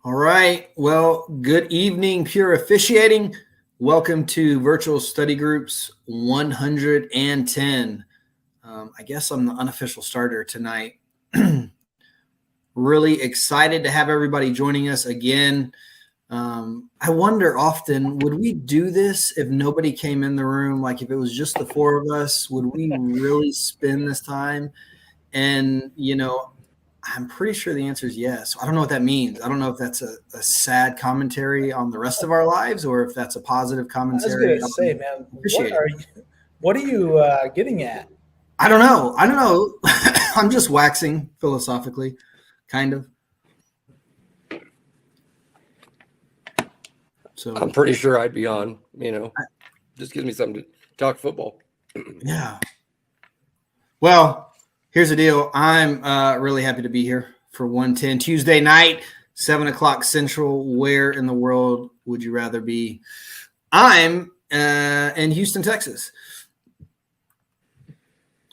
All right. Well, good evening, Pure Officiating. Welcome to Virtual Study Groups 110. I guess I'm the unofficial starter tonight. Really excited to have everybody joining us again. I wonder often, would we do this if nobody came in the room? Like if it was just the four of us, would we really spend this time? And, I'm pretty sure the answer is yes. I don't know what that means. I don't know if that's a sad commentary on the rest of our lives or if that's a positive commentary. I was going to say, man, what are you getting at? I don't know. I'm just waxing philosophically, kind of. So I'm pretty sure I'd be on, just gives me something to talk football. Yeah. Well, here's the deal. I'm really happy to be here for 110 Tuesday night, 7 o'clock Central. Where in the world would you rather be? I'm in Houston, Texas.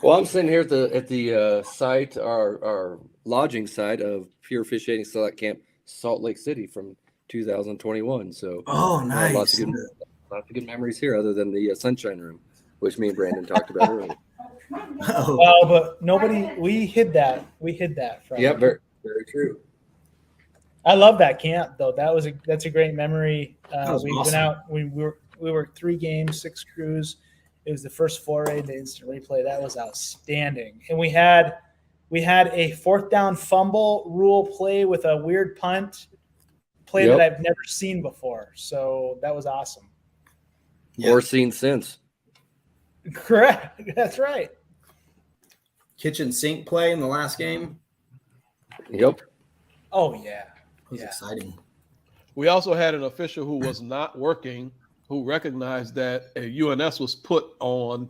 Well, I'm sitting here at the site, our lodging site of Pure Officiating Select Camp, Salt Lake City from 2021. So, nice. Lots of good memories here, other than the Sunshine Room, which me and Brandon talked about earlier. Oh. Well, but we hid that. From yeah, very, very true. I love that camp though. That's a great memory. We awesome. Went out. We worked 3 games, 6 crews. It was the first foray to instant replay. That was outstanding. And we had a 4th down fumble rule play with a weird punt play that I've never seen before. So that was awesome. Or seen since. Correct. That's right. Kitchen sink play in the last game. Yep. Oh yeah. It was exciting. We also had an official who was not working, who recognized that a UNS was put on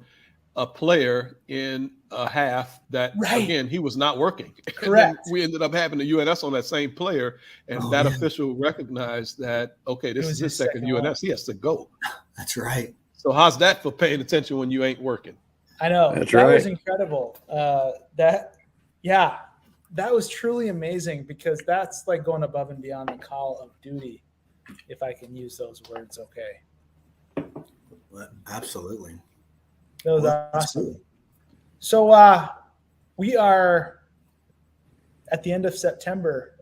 a player in a half that, again, he was not working. Correct. And we ended up having a UNS on that same player, and official recognized that, okay, this is his second UNS. He has to go. That's right. So how's that for paying attention when you ain't working? I know. That was incredible. That was truly amazing because that's like going above and beyond the call of duty, if I can use those words, okay. Well, absolutely. That was awesome. Cool. So we are at the end of September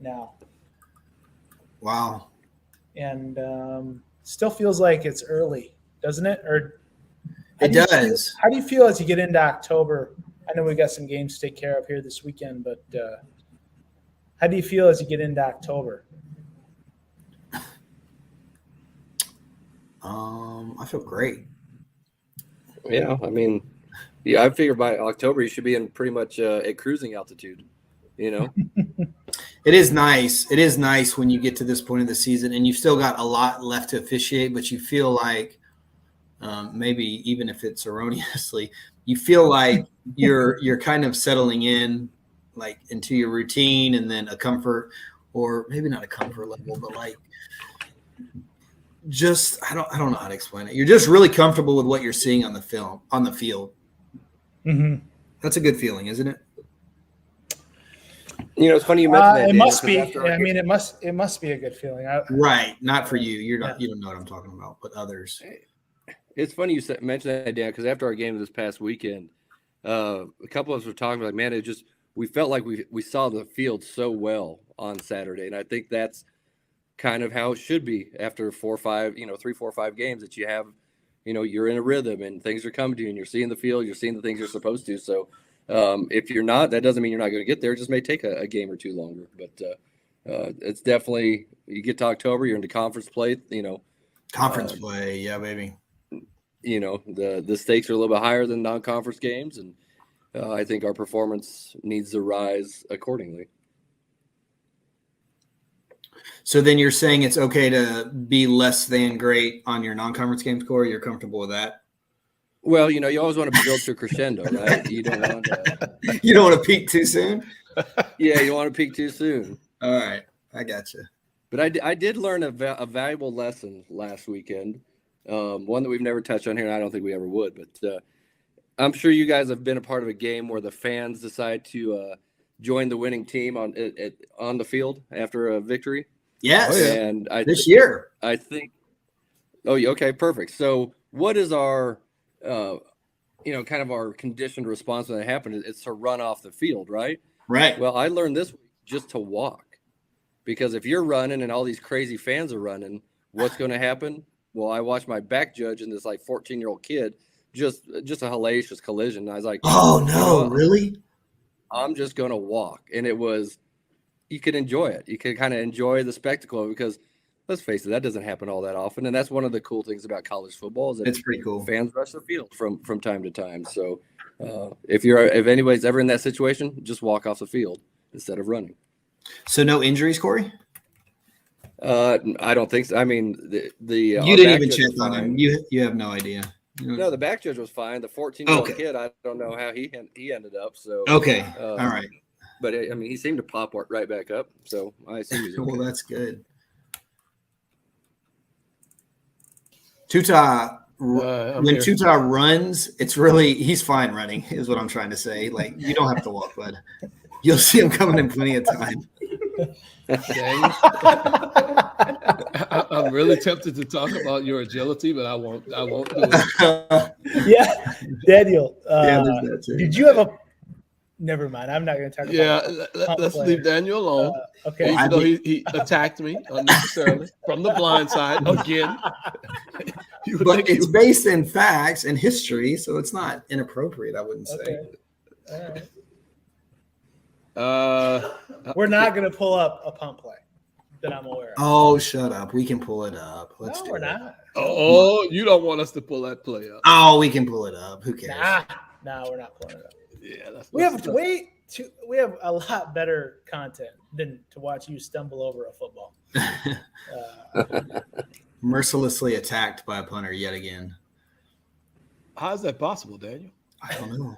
now. Wow. And still feels like it's early, doesn't it? Or it does. How do you feel as you get into October? I know we got some games to take care of here this weekend, but how do you feel as you get into October? I feel great. Yeah, I figure by October you should be in pretty much at cruising altitude, It is nice. It is nice when you get to this point of the season and you've still got a lot left to officiate, but you feel like maybe even if it's erroneously, you feel like you're kind of settling in like into your routine and then a comfort, or maybe not a comfort level, but like just I don't know how to explain it. You're just really comfortable with what you're seeing on the field. Mm-hmm. That's a good feeling, isn't it? It's funny you mentioned that. It must be. It must be a good feeling. Right. Not for you. You don't know what I'm talking about, but others. It's funny you mentioned that, Dan, because after our game this past weekend, a couple of us were talking like, man, we felt like we saw the field so well on Saturday, and I think that's kind of how it should be after 3, 4, 5 games that you have, you're in a rhythm and things are coming to you and you're seeing the field, you're seeing the things you're supposed to. So if you're not, that doesn't mean you're not going to get there. It just may take a game or two longer, but it's definitely, you get to October, you're into conference play, Conference play. Yeah, baby. The stakes are a little bit higher than non-conference games. And I think our performance needs to rise accordingly. So then you're saying it's okay to be less than great on your non-conference game score? You're comfortable with that? Well, you always want to build to a crescendo, right? You don't want to. You don't want to peak too soon? Yeah, you don't want to peak too soon. All right. I got you. But I did learn a valuable lesson last weekend, one that we've never touched on here, and I don't think we ever would. But I'm sure you guys have been a part of a game where the fans decide to join the winning team on the field after a victory. Yes. Oh, yeah. And This year. I think. Oh, yeah, okay, perfect. So, what is our, kind of our conditioned response when that happens? It's to run off the field, right? Right. Well, I learned this week just to walk, because if you're running and all these crazy fans are running, what's going to happen? Well, I watched my back judge and this like 14-year-old kid just a hellacious collision. And I was like, oh no, you know what? really? I'm just going to walk. And you could enjoy it. You could kind of enjoy the spectacle, because let's face it, that doesn't happen all that often. And that's one of the cool things about college football is that It's pretty cool. fans rush the field from time to time. So if anybody's ever in that situation, just walk off the field instead of running. So no injuries, Corey? I don't think so. I mean, You our didn't back even judge check was on fine. him. You have no idea. No, the back judge was fine. The 14-year-old Okay. kid, I don't know how he ended up. So Okay. All right. But I mean, he seemed to pop right back up. So I assume he's okay. Well, that's good. Tuta, I'm when here. Tuta runs, he's fine running, is what I'm trying to say. Like, you don't have to walk, bud. You'll see him coming in plenty of time. Dang. I'm really tempted to talk about your agility, but I won't do it. Yeah, Daniel. Yeah, there's that too. Did you have a? Never mind. I'm not going to talk about. Yeah, Pump let's player. leave Daniel alone. Okay. Even though he attacked me unnecessarily from the blind side again. You would But think it's he- based in facts and history, so it's not inappropriate, I wouldn't say. Okay. All right. We're not going to pull up a pump play that I'm aware of. Oh, shut up. We can pull it up. Let's No, do we're it. not. Oh, you don't want us to pull that play up. Oh, we can pull it up. Who cares? Nah, we're not pulling it up. Yeah, We have a lot better content than to watch you stumble over a football. Mercilessly attacked by a punter yet again. How is that possible, Daniel? I don't know.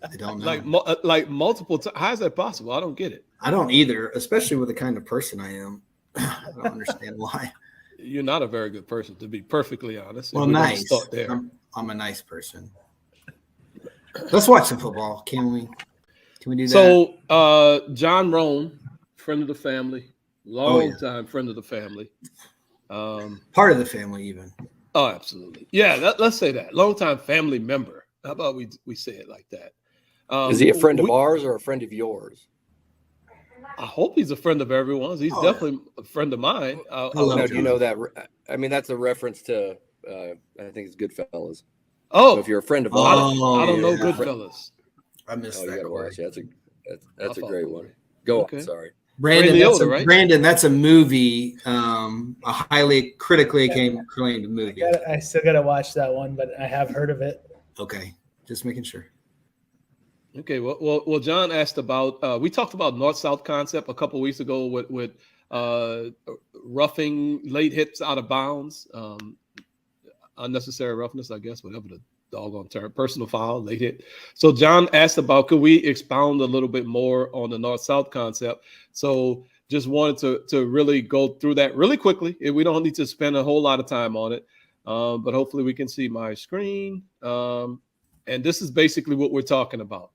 I don't know. Like multiple times. How is that possible? I don't get it. I don't either, especially with the kind of person I am. I don't understand why. You're not a very good person, to be perfectly honest. Well, We're gonna nice. start there. I'm a nice person. Let's watch some football, can we? Can we do that? So, John Roan, friend of the family, long yeah. time friend of the family. Part of the family, even. Oh, absolutely. Yeah, let's say that. Longtime family member. How about we say it like that? Is he a friend of ours or a friend of yours? I hope he's a friend of everyone's. He's definitely a friend of mine. love No, John. do you know that? I mean, that's a reference to, I think it's Goodfellas. Oh, So if you're a friend of I ours, don't know yeah. Goodfellas. I missed oh, you that. got to Corey. watch. That's a thought- great one. Go Okay. on. Sorry. Brandon, Ray that's Liotta, right? Brandon, that's a movie, a highly critically acclaimed movie. I still got to watch that one, but I have heard of it. Okay, just making sure. Okay, well, John asked about. We talked about North-South concept a couple weeks ago with roughing late hits out of bounds, unnecessary roughness, I guess, whatever the doggone term, personal foul, late hit. So John asked about, could we expound a little bit more on the North-South concept? So just wanted to really go through that really quickly. We don't need to spend a whole lot of time on it, but hopefully we can see my screen. And this is basically what we're talking about.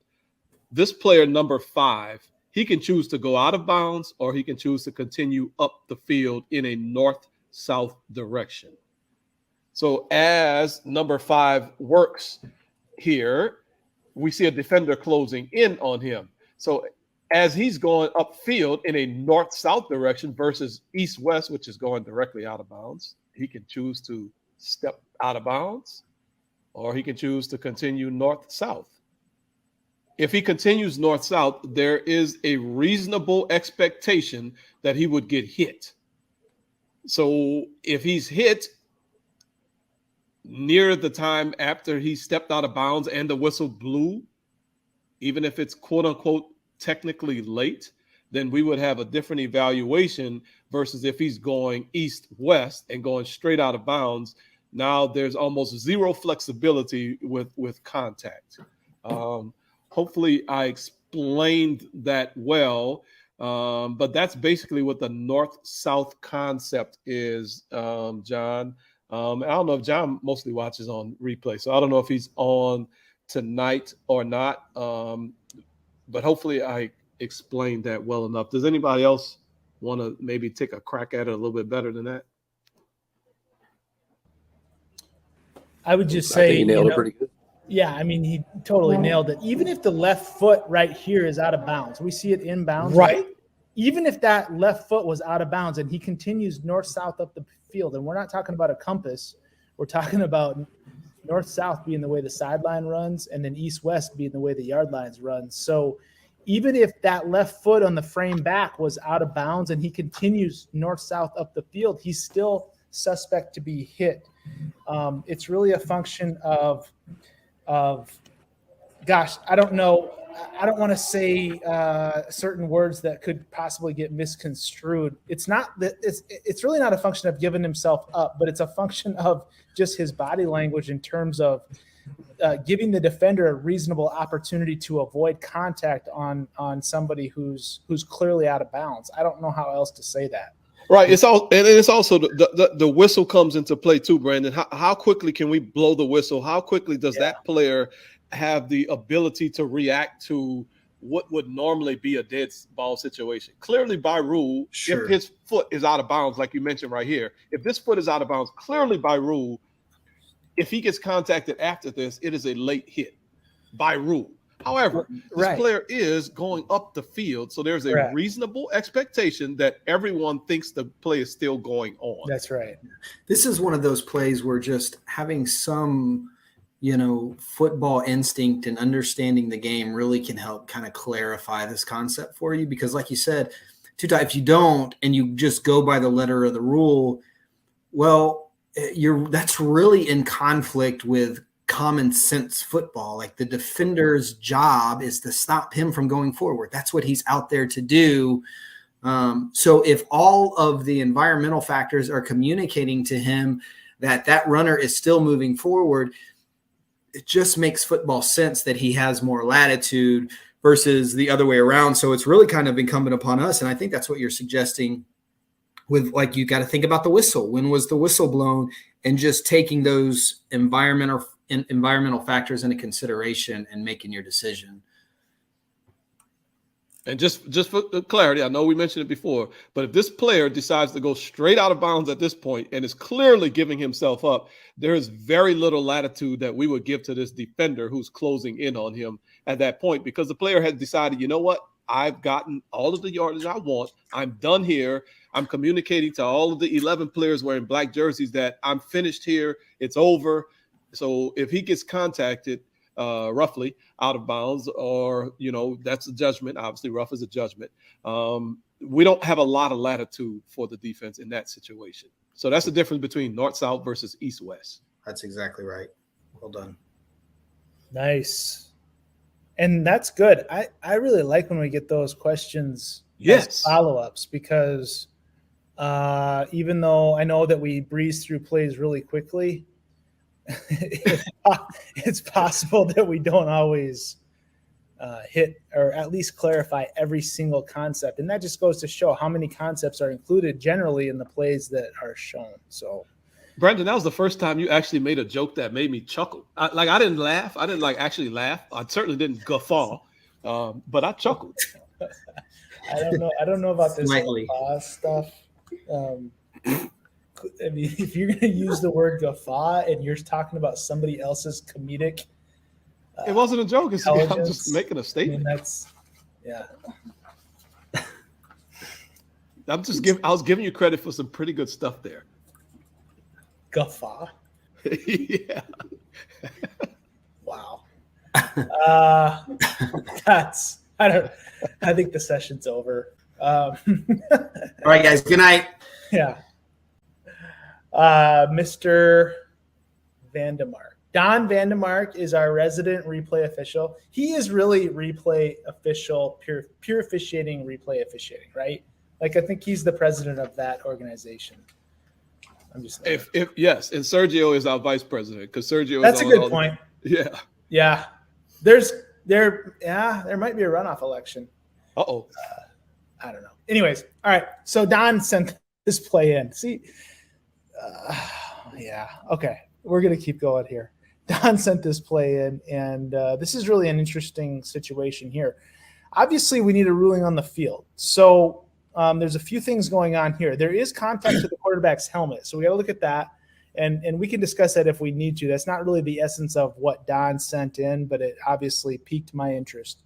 This player, number 5, he can choose to go out of bounds or he can choose to continue up the field in a north-south direction. So as number 5 works here, we see a defender closing in on him. So as he's going upfield in a north-south direction versus east-west, which is going directly out of bounds, he can choose to step out of bounds or he can choose to continue north-south. If he continues north-south, there is a reasonable expectation that he would get hit. So if he's hit near the time after he stepped out of bounds and the whistle blew, even if it's quote unquote technically late, then we would have a different evaluation versus if he's going east-west and going straight out of bounds. Now there's almost zero flexibility with contact. Hopefully I explained that well, but that's basically what the north-south concept is, John. I don't know if John mostly watches on replay, so I don't know if he's on tonight or not. but hopefully I explained that well enough. Does anybody else want to maybe take a crack at it a little bit better than that? I would just I think say, he nailed it pretty good. yeah, I mean, he totally nailed it. Even if the left foot right here is out of bounds, we see it inbounds, right? Even if that left foot was out of bounds and he continues north-south up the field, and we're not talking about a compass, we're talking about north-south being the way the sideline runs and then east-west being the way the yard lines run. So even if that left foot on the frame back was out of bounds and he continues north-south up the field, he's still suspect to be hit. It's really a function of gosh, I don't know. I don't want to say certain words that could possibly get misconstrued. It's not that it's really not a function of giving himself up, but it's a function of just his body language in terms of giving the defender a reasonable opportunity to avoid contact on somebody who's clearly out of bounds. I don't know how else to say that. Right. It's also the whistle comes into play too, Brandon. How quickly can we blow the whistle? How quickly does that player have the ability to react to what would normally be a dead ball situation? Clearly, by rule, if his foot is out of bounds, like you mentioned right here, if this foot is out of bounds, clearly by rule, if he gets contacted after this, it is a late hit by rule. However, this player is going up the field, so there's a reasonable expectation that everyone thinks the play is still going on. That's right. This is one of those plays where just having some, football instinct and understanding the game really can help kind of clarify this concept for you. Because like you said, Tutai, if you don't and you just go by the letter of the rule, well, that's really in conflict with common sense football. Like the defender's job is to stop him from going forward. That's what he's out there to do. So if all of the environmental factors are communicating to him that runner is still moving forward, it just makes football sense that he has more latitude versus the other way around. So it's really kind of incumbent upon us. And I think that's what you're suggesting with, like, you got to think about the whistle. When was the whistle blown? And just taking those environmental factors into consideration and making your decision. And just for clarity, I know we mentioned it before, but if this player decides to go straight out of bounds at this point and is clearly giving himself up, there is very little latitude that we would give to this defender who's closing in on him at that point, because the player has decided, you know what, I've gotten all of the yardage I want. I'm done here. I'm communicating to all of the 11 players wearing black jerseys that I'm finished here. It's over. So if he gets contacted roughly out of bounds, or, that's a judgment. Obviously, rough is a judgment. We don't have a lot of latitude for the defense in that situation. So that's the difference between north-south versus east-west. That's exactly right. Well done. Nice. And that's good. I really like when we get those questions, follow-ups, because even though I know that we breeze through plays really quickly, it's possible that we don't always hit or at least clarify every single concept. And that just goes to show how many concepts are included generally in the plays that are shown. So, Brandon, that was the first time you actually made a joke that made me chuckle. I didn't laugh. I didn't actually laugh. I certainly didn't guffaw, but I chuckled. I don't know about this stuff. I mean, if you're going to use the word guffaw and you're talking about somebody else's comedic, it wasn't a joke. I'm just making a statement. I mean, I was giving you credit for some pretty good stuff there. Guffaw. Yeah. Wow. I think the session's over. All right, guys. Good night. Yeah. Mr. Vandemark. Don Vandemark is our resident replay official. He is really replay official, pure officiating, replay officiating, right? Like, I think he's the president of that organization. I'm just saying. Yes, and Sergio is our vice president, because Sergio. That's a good point. Yeah. There might be a runoff election. I don't know. Anyways, all right. So Don sent this play in. See. Okay. We're going to keep going here. Don sent this play in, and this is really an interesting situation here. obviously we need a ruling on the field. So there's a few things going on here. There is contact to the quarterback's helmet. So we got to look at that. And we can discuss that if we need to. That's not really the essence of what Don sent in, but it obviously piqued my interest.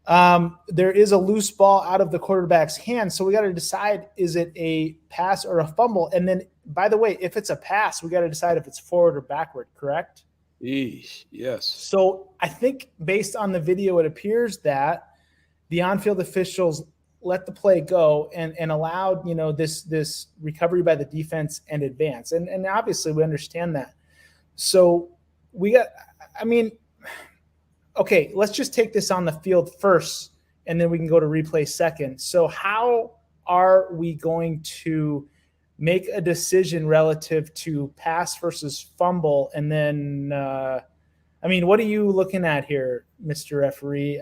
There is a loose ball out of the quarterback's hand. So we got to decide, is it a pass or a fumble? And then, by the way, if it's a pass, we got to decide if it's forward or backward, correct? Eesh, yes. So I think based on the video, it appears that the on-field officials let the play go and allowed, this recovery by the defense and advance. And obviously we understand that. So okay, let's just take this on the field first, and then we can go to replay second. So how are we going to make a decision relative to pass versus fumble? And then, what are you looking at here, Mr. Referee?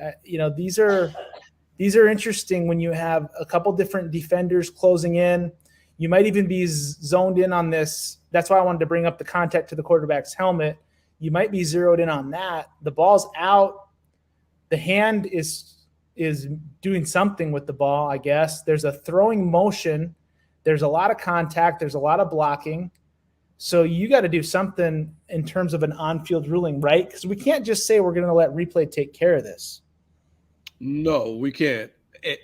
These are interesting when you have a couple different defenders closing in. You might even be zoned in on this. That's why I wanted to bring up the contact to the quarterback's helmet. You might be zeroed in on that. The ball's out. The hand is doing something with the ball, I guess. There's a throwing motion. There's a lot of contact. There's a lot of blocking. So you got to do something in terms of an on-field ruling, right? Because we can't just say we're going to let replay take care of this. No, we can't.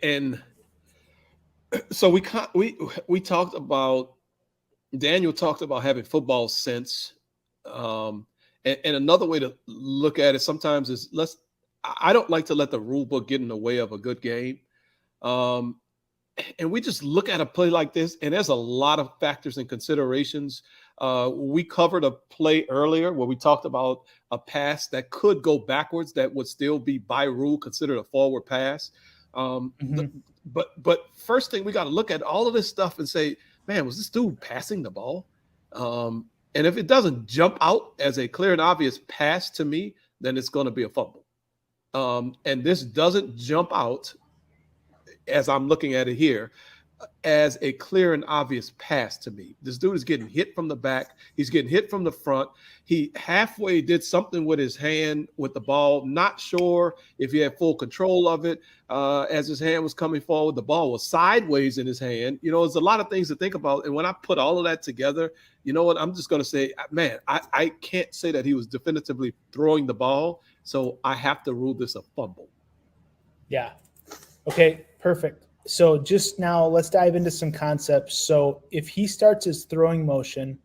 And so we talked about, Daniel talked about having football sense. And another way to look at it sometimes is I don't like to let the rule book get in the way of a good game. And we just look at a play like this, and there's a lot of factors and considerations. We covered a play earlier where we talked about a pass that could go backwards that would still be by rule considered a forward pass. But first thing, we got to look at all of this stuff and say, man, was this dude passing the ball? And if it doesn't jump out as a clear and obvious pass to me, then it's going to be a fumble. And this doesn't jump out, as I'm looking at it here, as a clear and obvious pass to me. This dude is getting hit from the back. He's getting hit from the front. He halfway did something with his hand with the ball. Not sure if he had full control of it. As his hand was coming forward, the ball was sideways in his hand. There's a lot of things to think about. And when I put all of that together, you know what? I'm just going to say, man, I can't say that he was definitively throwing the ball. So I have to rule this a fumble. Yeah. Okay, perfect. So just now, let's dive into some concepts. So if he starts his throwing motion,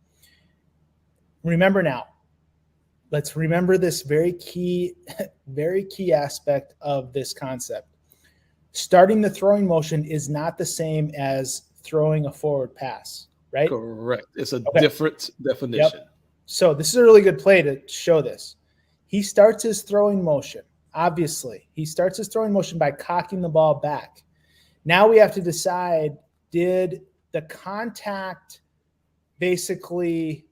let's remember this very key aspect of this concept. Starting the throwing motion is not the same as throwing a forward pass, right? Correct. It's a different definition. Yep. So this is a really good play to show this. He starts his throwing motion. Obviously, he starts his throwing motion by cocking the ball back. Now we have to decide, did the contact basically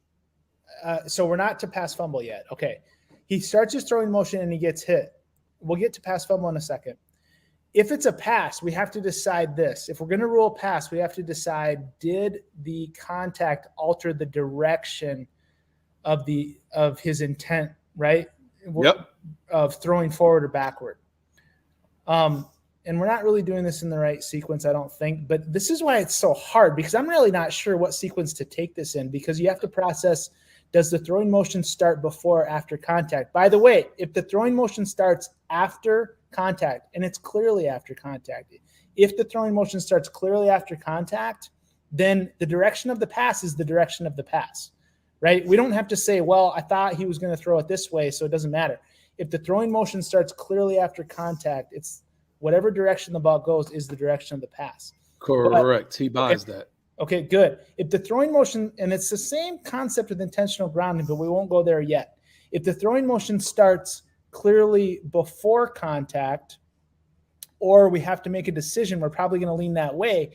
so we're not to pass fumble yet. Okay. He starts his throwing motion and he gets hit. We'll get to pass fumble in a second. If it's a pass, we have to decide this. If we're going to rule pass, we have to decide, did the contact alter the direction of his intent, right? Yep. Of throwing forward or backward. And we're not really doing this in the right sequence, I don't think. But this is why it's so hard, because I'm really not sure what sequence to take this in, because you have to process, does the throwing motion start before or after contact? By the way, if the throwing motion starts after contact, and it's clearly after contact, if the throwing motion starts clearly after contact, then the direction of the pass is the direction of the pass, right? We don't have to say, well, I thought he was going to throw it this way, so it doesn't matter. If the throwing motion starts clearly after contact, it's whatever direction the ball goes is the direction of the pass. Correct. He buys that. Okay, good. If the throwing motion, and it's the same concept with intentional grounding, but we won't go there yet. If the throwing motion starts clearly before contact, or we have to make a decision, we're probably going to lean that way,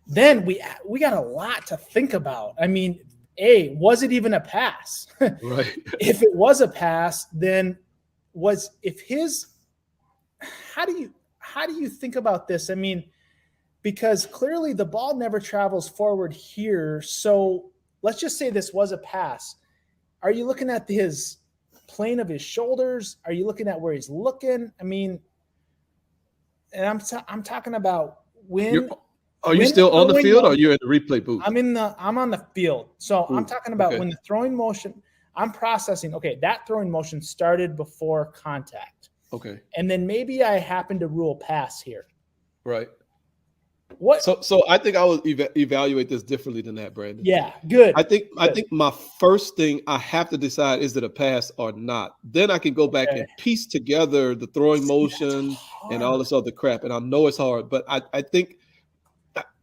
then we got a lot to think about. I mean, was it even a pass? Right. If it was a pass, then how do you think about this? I mean, because clearly the ball never travels forward here. So let's just say this was a pass. Are you looking at his plane of his shoulders? Are you looking at where he's looking? I mean, and I'm talking about when. Are you when still on the throwing field, or motion- you're in the replay booth? I'm on the field. So I'm talking about okay. when the throwing motion, I'm processing, okay, that throwing motion started before contact. Okay. And then maybe I happen to rule pass here. Right. What? So I think I would evaluate this differently than that, Brandon. Yeah, good. I think my first thing I have to decide, is it a pass or not? Then I can go back and piece together the throwing motion and all this other crap. And I know it's hard, but I think.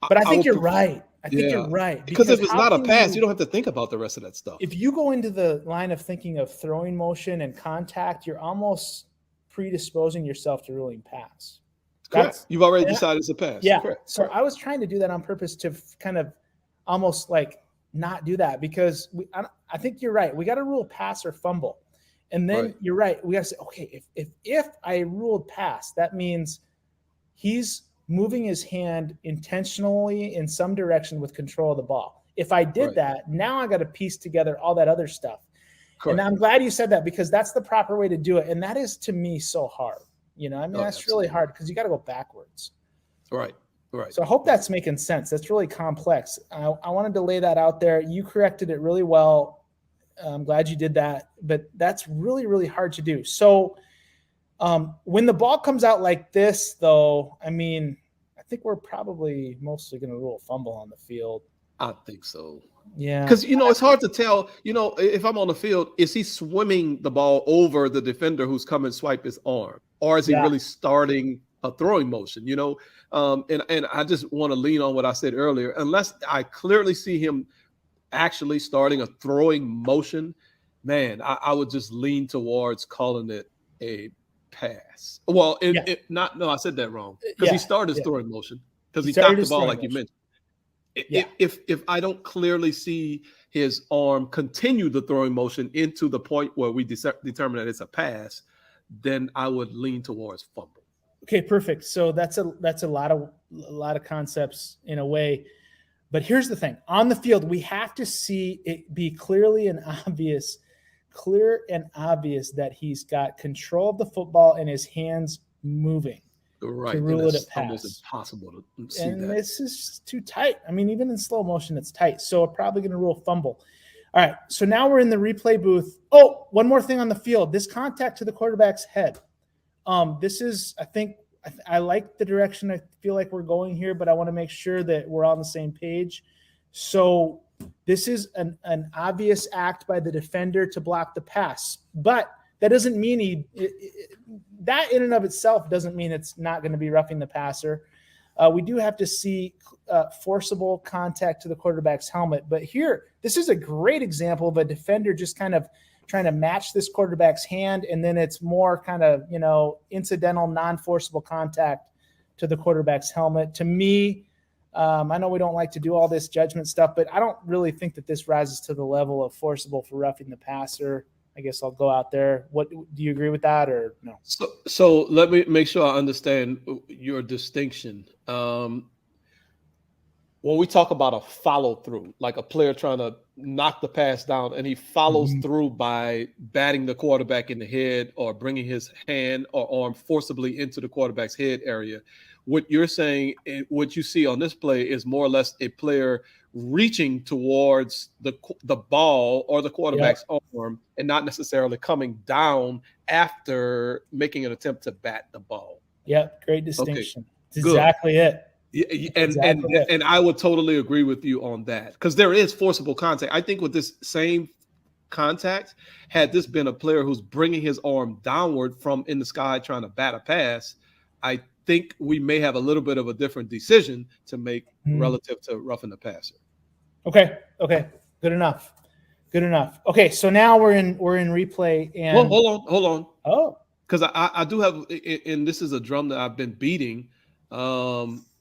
But I think you're right. I think you're right. Because if it's not a pass, you don't have to think about the rest of that stuff. If you go into the line of thinking of throwing motion and contact, you're almost predisposing yourself to ruling pass. Correct. You've already decided it's a pass. Yeah. Correct. So I was trying to do that on purpose to kind of almost like not do that, because I think you're right. We got to rule pass or fumble. And then you're right. We got to say, okay, if I ruled pass, that means he's moving his hand intentionally in some direction with control of the ball. If I did that, now I got to piece together all that other stuff. Correct. And I'm glad you said that, because that's the proper way to do it. And that is, to me, so hard. You know, I mean, that's really hard, because you got to go backwards. Right. So I hope that's making sense. That's really complex. I wanted to lay that out there. You corrected it really well. I'm glad you did that, but that's really, really hard to do. So when the ball comes out like this, though, I mean, I think we're probably mostly going to rule a fumble on the field. I think so. Yeah. Because, it's hard to tell, if I'm on the field, is he swimming the ball over the defender who's coming to swipe his arm? Or is he really starting a throwing motion, And I just want to lean on what I said earlier. Unless I clearly see him actually starting a throwing motion, man, I would just lean towards calling it a pass. Well, I said that wrong, because he started his throwing motion, because he topped the ball like you mentioned. If I don't clearly see his arm continue the throwing motion into the point where we determine that it's a pass, then I would lean towards fumble. Okay, perfect. So that's a lot of concepts in a way. But here's the thing: on the field, we have to see it be clear and obvious that he's got control of the football and his hands moving. Right. To rule it a pass. Almost impossible to see and that. This is too tight. I mean, even in slow motion, it's tight. So we're probably going to rule fumble. All right. So now we're in the replay booth. Oh, one more thing on the field. This contact to the quarterback's head. This is, I think, I like the direction I feel like we're going here, but I want to make sure that we're on the same page. So this is an obvious act by the defender to block the pass, but that doesn't mean that in and of itself doesn't mean it's not going to be roughing the passer. We do have to see forcible contact to the quarterback's helmet. But here, this is a great example of a defender just kind of trying to match this quarterback's hand, and then it's more kind of, incidental, non-forcible contact to the quarterback's helmet. To me, I know we don't like to do all this judgment stuff, but I don't really think that this rises to the level of forcible for roughing the passer. I guess I'll go out there. What do you agree with that, or no? So let me make sure I understand your distinction. When we talk about a follow through, like a player trying to knock the pass down and he follows through by batting the quarterback in the head or bringing his hand or arm forcibly into the quarterback's head area, what you're saying, what you see on this play is more or less a player reaching towards the ball or the quarterback's arm and not necessarily coming down after making an attempt to bat the ball. Yep, great distinction. Okay. That's exactly it. And I would totally agree with you on that, because there is forcible contact. I think with this same contact, had this been a player who's bringing his arm downward from in the sky trying to bat a pass, I think we may have a little bit of a different decision to make relative to roughing the passer. Okay, good enough. Okay, so now we're in replay. And well, hold on. Oh, because I do have, and this is a drum that I've been beating.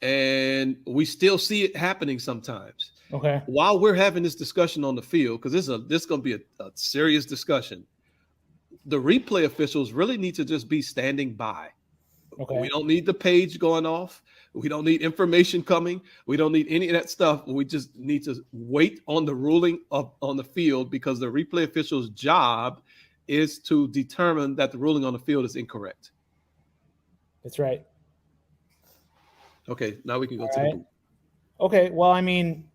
And we still see it happening sometimes. Okay. While we're having this discussion on the field, because this is going to be a serious discussion, the replay officials really need to just be standing by. Okay. We don't need the page going off. We don't need information coming. We don't need any of that stuff. We just need to wait on the ruling on the field, because the replay official's job is to determine that the ruling on the field is incorrect. That's right. Okay, now we can go All to right. the boot. Okay, well, I mean,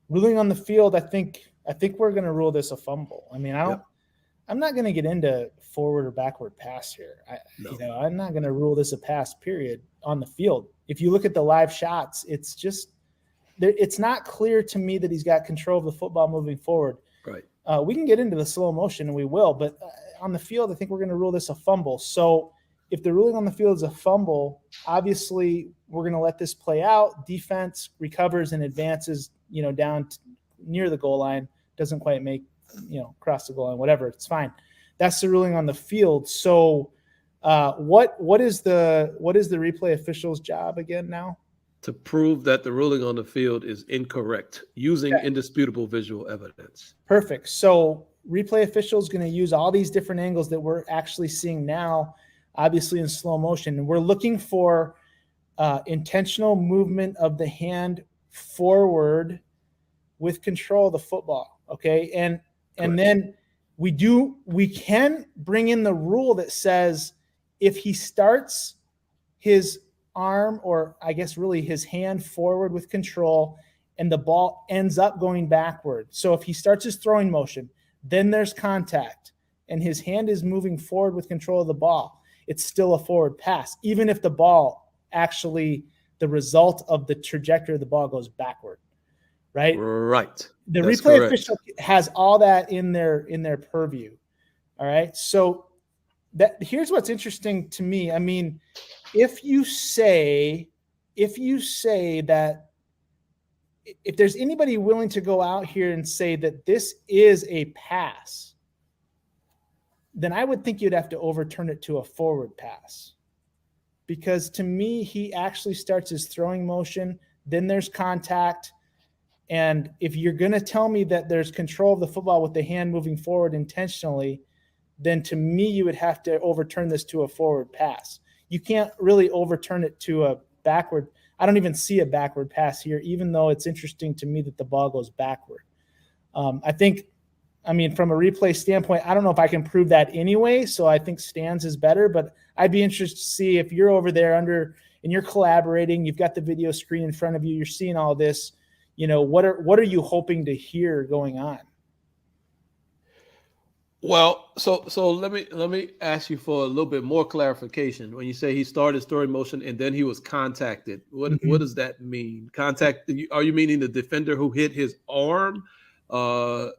ruling on the field, I think we're going to rule this a fumble. I mean, I'm not going to get into forward or backward pass here. I'm not going to rule this a pass, period, on the field. If you look at the live shots, it's not clear to me that he's got control of the football moving forward. Right. We can get into the slow motion, and we will, but on the field, I think we're going to rule this a fumble. So if the ruling on the field is a fumble, obviously we're going to let this play out. Defense recovers and advances, down near the goal line, doesn't quite make, cross the goal line, whatever. It's fine. That's the ruling on the field. So what is the replay official's job again now? To prove that the ruling on the field is incorrect using indisputable visual evidence. Perfect. So replay official is going to use all these different angles that we're actually seeing now, obviously in slow motion. And we're looking for intentional movement of the hand forward with control of the football. Okay. And then we can bring in the rule that says if he starts his arm, or I guess really his hand forward with control, and the ball ends up going backward. So if he starts his throwing motion, then there's contact and his hand is moving forward with control of the ball, it's still a forward pass, even if the ball actually, the result of the trajectory of the ball goes backward. Right. Right. The That's replay correct. official has all that in their purview. All right. So here's what's interesting to me. I mean, if you say that if there's anybody willing to go out here and say that this is a pass, then I would think you'd have to overturn it to a forward pass. Because to me, he actually starts his throwing motion, then there's contact. And if you're going to tell me that there's control of the football with the hand moving forward intentionally, then to me, you would have to overturn this to a forward pass. You can't really overturn it to a backward. I don't even see a backward pass here, even though it's interesting to me that the ball goes backward. From a replay standpoint, I don't know if I can prove that anyway. So I think Stans is better, but I'd be interested to see if you're over there and you're collaborating, you've got the video screen in front of you, you're seeing all this, what are you hoping to hear going on? Well, so let me ask you for a little bit more clarification. When you say he started his throwing motion and then he was contacted, what does that mean? Contact? Are you meaning the defender who hit his arm, or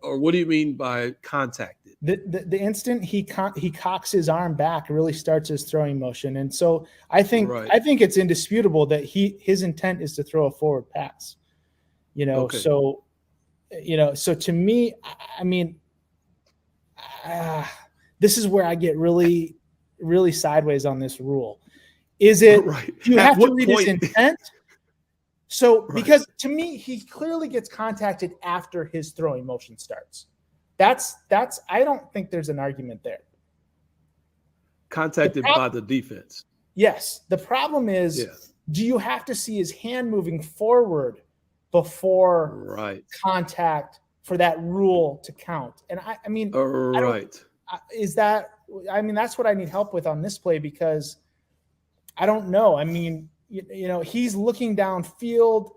what do you mean by contacted? The instant he cocks his arm back, really starts his throwing motion, and so I think it's indisputable that his intent is to throw a forward pass. Okay. So to me, I mean. This is where I get really, really sideways on this rule. Is it you have to read his intent? So because to me, he clearly gets contacted after his throwing motion starts. That's I don't think there's an argument there. Contacted by the defense. Yes. The problem is, do you have to see his hand moving forward before contact for that rule to count? And I mean, that's what I need help with on this play, because I don't know. I mean, he's looking downfield.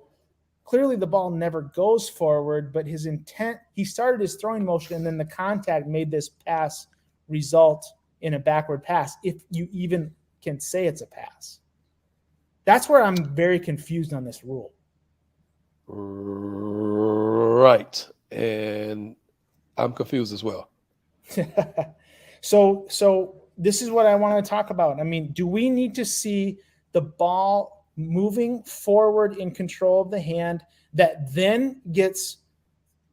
Clearly the ball never goes forward, but his intent, he started his throwing motion and then the contact made this pass result in a backward pass, if you even can say it's a pass. That's where I'm very confused on this rule. Right. And I'm confused as well. So this is what I want to talk about. I mean, do we need to see the ball moving forward in control of the hand that then gets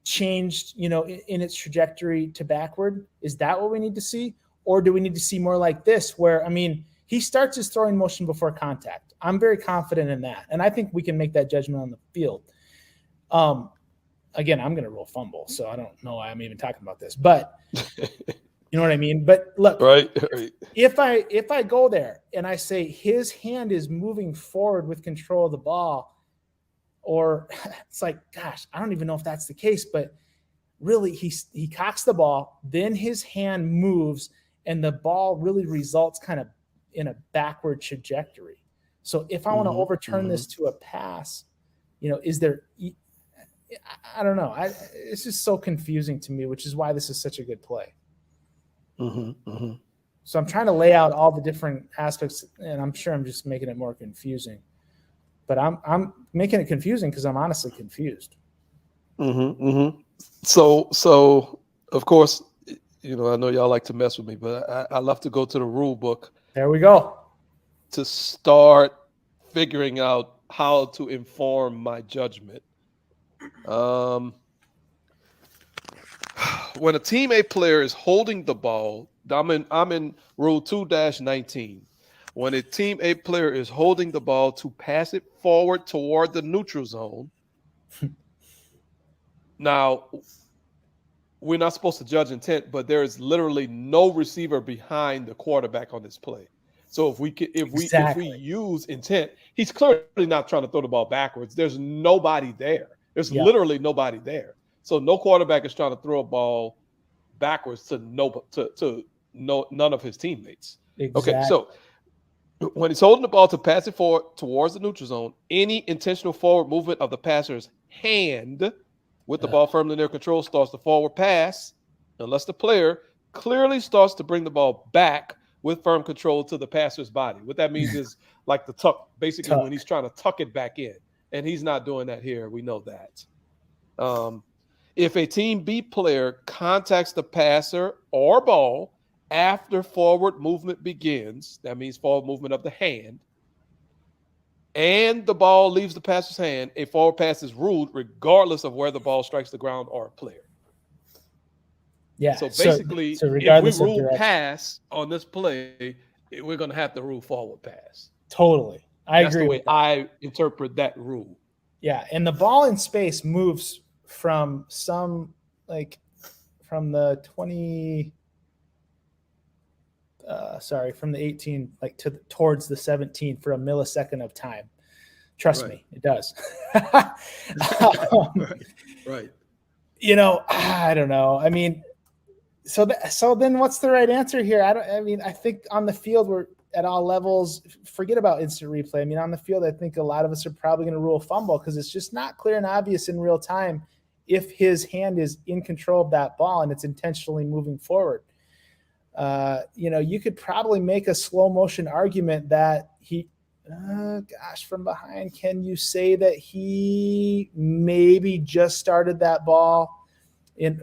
changed, in its trajectory to backward? Is that what we need to see? Or do we need to see more like this, where, he starts his throwing motion before contact? I'm very confident in that. And I think we can make that judgment on the field. Again, I'm going to roll fumble, so I don't know why I'm even talking about this, but you know what I mean? But look, if I go there and I say his hand is moving forward with control of the ball, or it's like, gosh, I don't even know if that's the case, but really he cocks the ball, then his hand moves and the ball really results kind of in a backward trajectory. So if I want to overturn this to a pass, is there? I don't know. It's just so confusing to me, which is why this is such a good play. So I'm trying to lay out all the different aspects, and I'm sure I'm just making it more confusing. But I'm making it confusing because I'm honestly confused. So of course, I know y'all like to mess with me, but I love to go to the rule book. There we go. To start figuring out how to inform my judgment. When a teammate player is holding the ball, I'm in Rule 2-19. When a team A player is holding the ball to pass it forward toward the neutral zone. Now, we're not supposed to judge intent, but there is literally no receiver behind the quarterback on this play. So if we use intent, he's clearly not trying to throw the ball backwards. There's nobody there. There's literally nobody there. So no quarterback is trying to throw a ball backwards to none of his teammates. Exactly. Okay, so when he's holding the ball to pass it forward towards the neutral zone, any intentional forward movement of the passer's hand with the ball firmly in their control starts the forward pass, unless the player clearly starts to bring the ball back with firm control to the passer's body. What that means is like the tuck, basically when he's trying to tuck it back in. And he's not doing that here. We know that. If a team B player contacts the passer or ball after forward movement begins, that means forward movement of the hand, and the ball leaves the passer's hand, a forward pass is ruled regardless of where the ball strikes the ground or a player. Yeah. So basically, if we rule pass on this play, we're going to have to rule forward pass. Totally. That's agree. The way I interpret that rule. Yeah. And the ball in space moves from from the 20, from the 18, towards the 17 for a millisecond of time. Trust me, it does. Right. I don't know. I mean, so then what's the right answer here? I think on the field we're at all levels, forget about instant replay. I mean, on the field, I think a lot of us are probably going to rule fumble because it's just not clear and obvious in real time if his hand is in control of that ball and it's intentionally moving forward. You could probably make a slow motion argument that from behind, can you say that he maybe just started that ball in,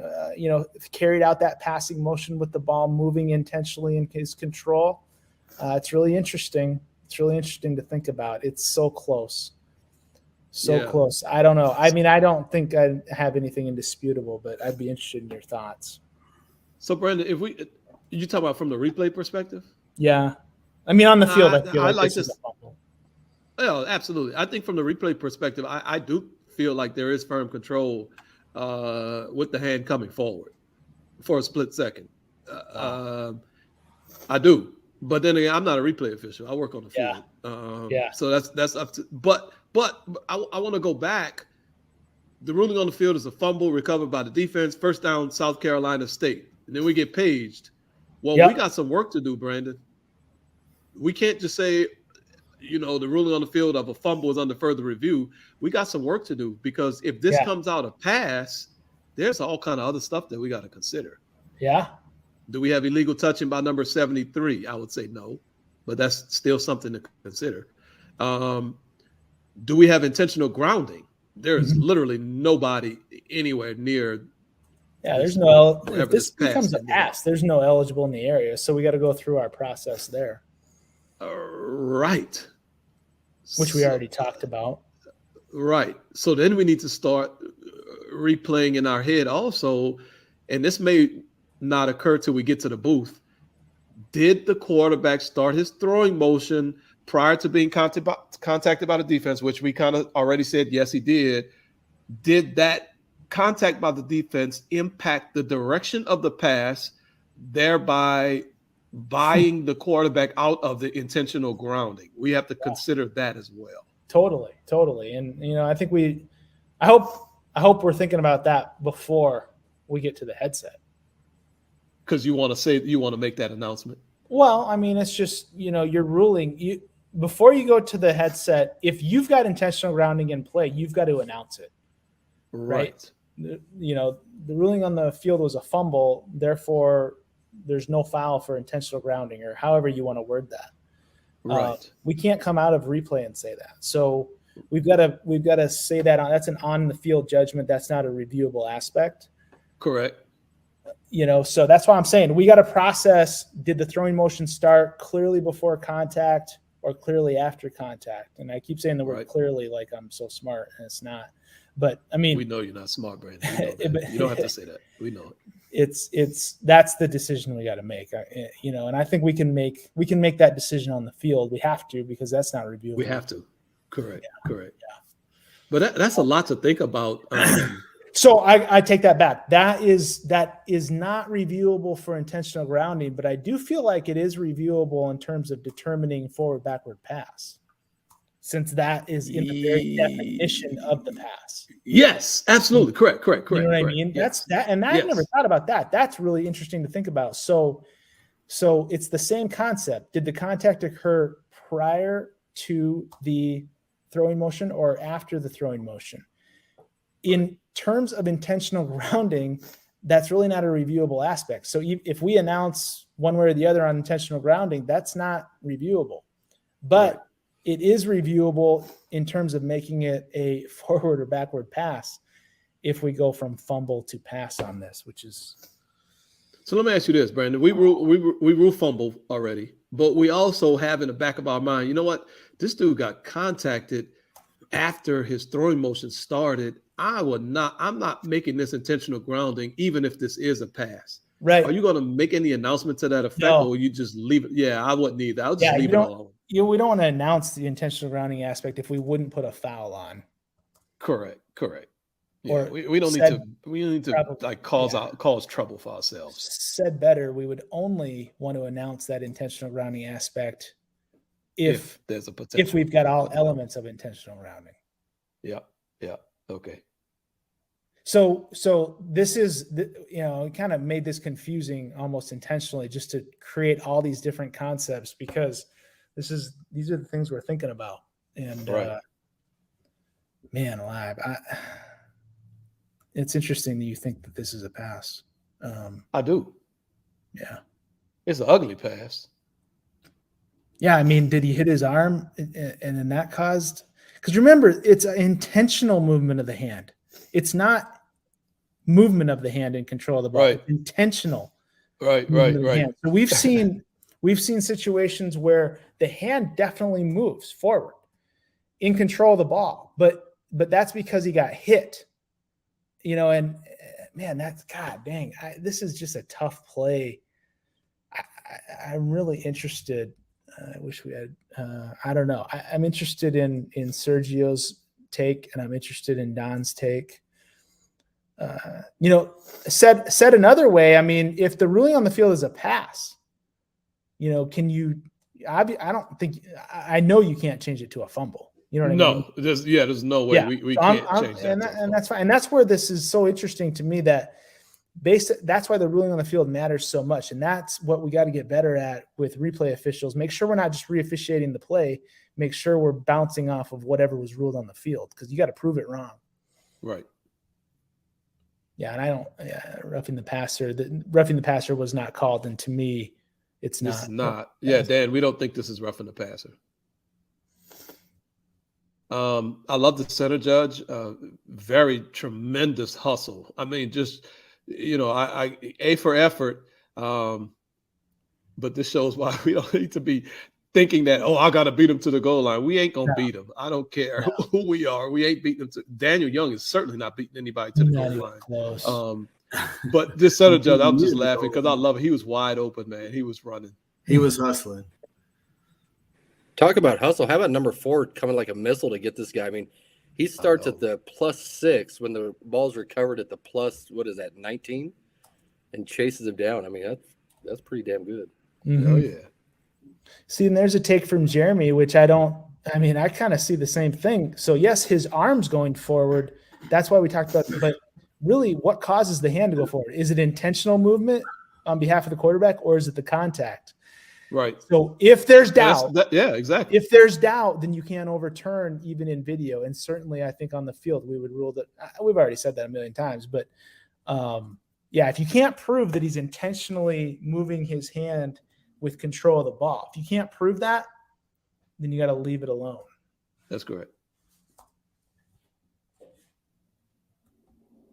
carried out that passing motion with the ball moving intentionally in his control? It's really interesting. It's really interesting to think about. It's so close. Close. I don't know. I mean, I don't think I have anything indisputable, but I'd be interested in your thoughts. So, Brandon, you talk about from the replay perspective? Yeah. I mean, on the field, I feel like this. Yeah, absolutely. I think from the replay perspective, I do feel like there is firm control with the hand coming forward for a split second. I do. But then again, I'm not a replay official. I work on the field. So that's up to. But I want to go back. The ruling on the field is a fumble recovered by the defense, first down, South Carolina State, and then we get paged. Well, we got some work to do, Brandon. We can't just say, the ruling on the field of a fumble is under further review. We got some work to do because if this comes out a pass, there's all kind of other stuff that we got to consider. Yeah. Do we have illegal touching by number 73? I would say no, but that's still something to consider. Do we have intentional grounding? There is literally nobody anywhere near. Yeah, there's no. If this becomes a pass, there's no eligible in the area, so we got to go through our process there. Right. Which we already talked about. Right. So then we need to start replaying in our head also, and this may not occur till we get to the booth. Did the quarterback start his throwing motion prior to being contacted by the defense, which we kind of already said, yes, he did. Did that contact by the defense impact the direction of the pass, thereby buying the quarterback out of the intentional grounding? We have to consider that as well. Totally. And, I think I hope we're thinking about that before we get to the headset. Because you want to make that announcement. Well, I mean, it's just, you're ruling. before you go to the headset, if you've got intentional grounding in play, you've got to announce it. Right. You know, the ruling on the field was a fumble, therefore there's no foul for intentional grounding, or however you want to word that. Right. We can't come out of replay and say that. So we've got to say that that's an on the field judgment. That's not a reviewable aspect. Correct. You know, so that's why I'm saying we got to process, did the throwing motion start clearly before contact or clearly after contact? And I keep saying the word Right. clearly like I'm so smart, and it's not. But I mean, We know you're not smart, Brandon. We know that. You don't have to say that. We know it. it's that's the decision we got to make. You know, and I think we can make that decision on the field. We have to, because that's not reviewable. We have to. Correct. Correct. Yeah. But that's a lot to think about. So I take that back. That is not reviewable for intentional grounding, but I do feel like it is reviewable in terms of determining forward backward pass, since that is in the very definition of the pass. Yes, absolutely. Correct. You know what I mean? Yes. That's that, and I never thought about that. That's really interesting to think about. So it's the same concept. Did the contact occur prior to the throwing motion or after the throwing motion? In terms of intentional grounding, that's really not a reviewable aspect. So if we announce one way or the other on intentional grounding, that's not reviewable. But it is reviewable in terms of making it a forward or backward pass if we go from fumble to pass on this, which is. So let me ask you this, Brandon. We rule fumble already, but we also have in the back of our mind, you know what? This dude got contacted after his throwing motion started. I'm not making this intentional grounding, even if this is a pass. Right. Are you going to make any announcement to that effect, No. or will you just leave it? Yeah, I wouldn't either. I'll just leave it alone. We don't want to announce the intentional grounding aspect if we wouldn't put a foul on. Correct. Yeah, Or we don't need to like cause trouble for ourselves. Said better, we would only want to announce that intentional grounding aspect if there's a potential. If we've got all elements of intentional grounding. Yeah. Okay. So this is, it kind of made this confusing almost intentionally, just to create all these different concepts, because these are the things we're thinking about. And man alive, it's interesting that you think that this is a pass. I do. Yeah. It's an ugly pass. Yeah. I mean, did he hit his arm and then that caused, because remember, it's an intentional movement of the hand. It's not movement of the hand in control of the ball. Right. It's intentional. Right. So we've seen situations where the hand definitely moves forward in control of the ball, but that's because he got hit, and man, that's God dang. This is just a tough play. I'm really interested. I wish we had, I don't know. I'm interested in Sergio's take, and I'm interested in Don's take. Said another way, I mean, if the ruling on the field is a pass, can you, I don't think, I know you can't change it to a fumble. You know what I mean? No, there's no way we can't change that. And that's fine. And that's where this is so interesting to me, that that's why the ruling on the field matters so much. And that's what we got to get better at with replay officials. Make sure we're not just re-officiating the play. Make sure we're bouncing off of whatever was ruled on the field, because you got to prove it wrong. Right. Yeah, and roughing the passer was not called, and to me, it's not. This is not. Yeah, Dan, we don't think this is roughing the passer. I love the center judge. Very tremendous hustle. I mean, just I A for effort. But this shows why we don't need to be thinking that, I got to beat him to the goal line. We ain't gonna beat him. I don't care who we are. We ain't beating him. Daniel Young is certainly not beating anybody to the goal line. Close. But this center judge, I'm just laughing because I love it. He was wide open, man. He was running. He was hustling. Talk about hustle. How about number 4 coming like a missile to get this guy? I mean, he starts at the +6 when the ball's recovered at the plus, 19, and chases him down. I mean, that's pretty damn good. Mm-hmm. Oh yeah. See, and there's a take from Jeremy, which I kind of see the same thing. So yes, his arm's going forward. That's why we talked about it. But really, what causes the hand to go forward? Is it intentional movement on behalf of the quarterback, or is it the contact? Right. So if there's doubt, Yeah, exactly. if there's doubt, then you can't overturn even in video. And certainly, I think on the field we would rule that. We've already said that a million times, but yeah, if you can't prove that he's intentionally moving his hand with control of the ball, if you can't prove that, then you got to leave it alone. That's correct.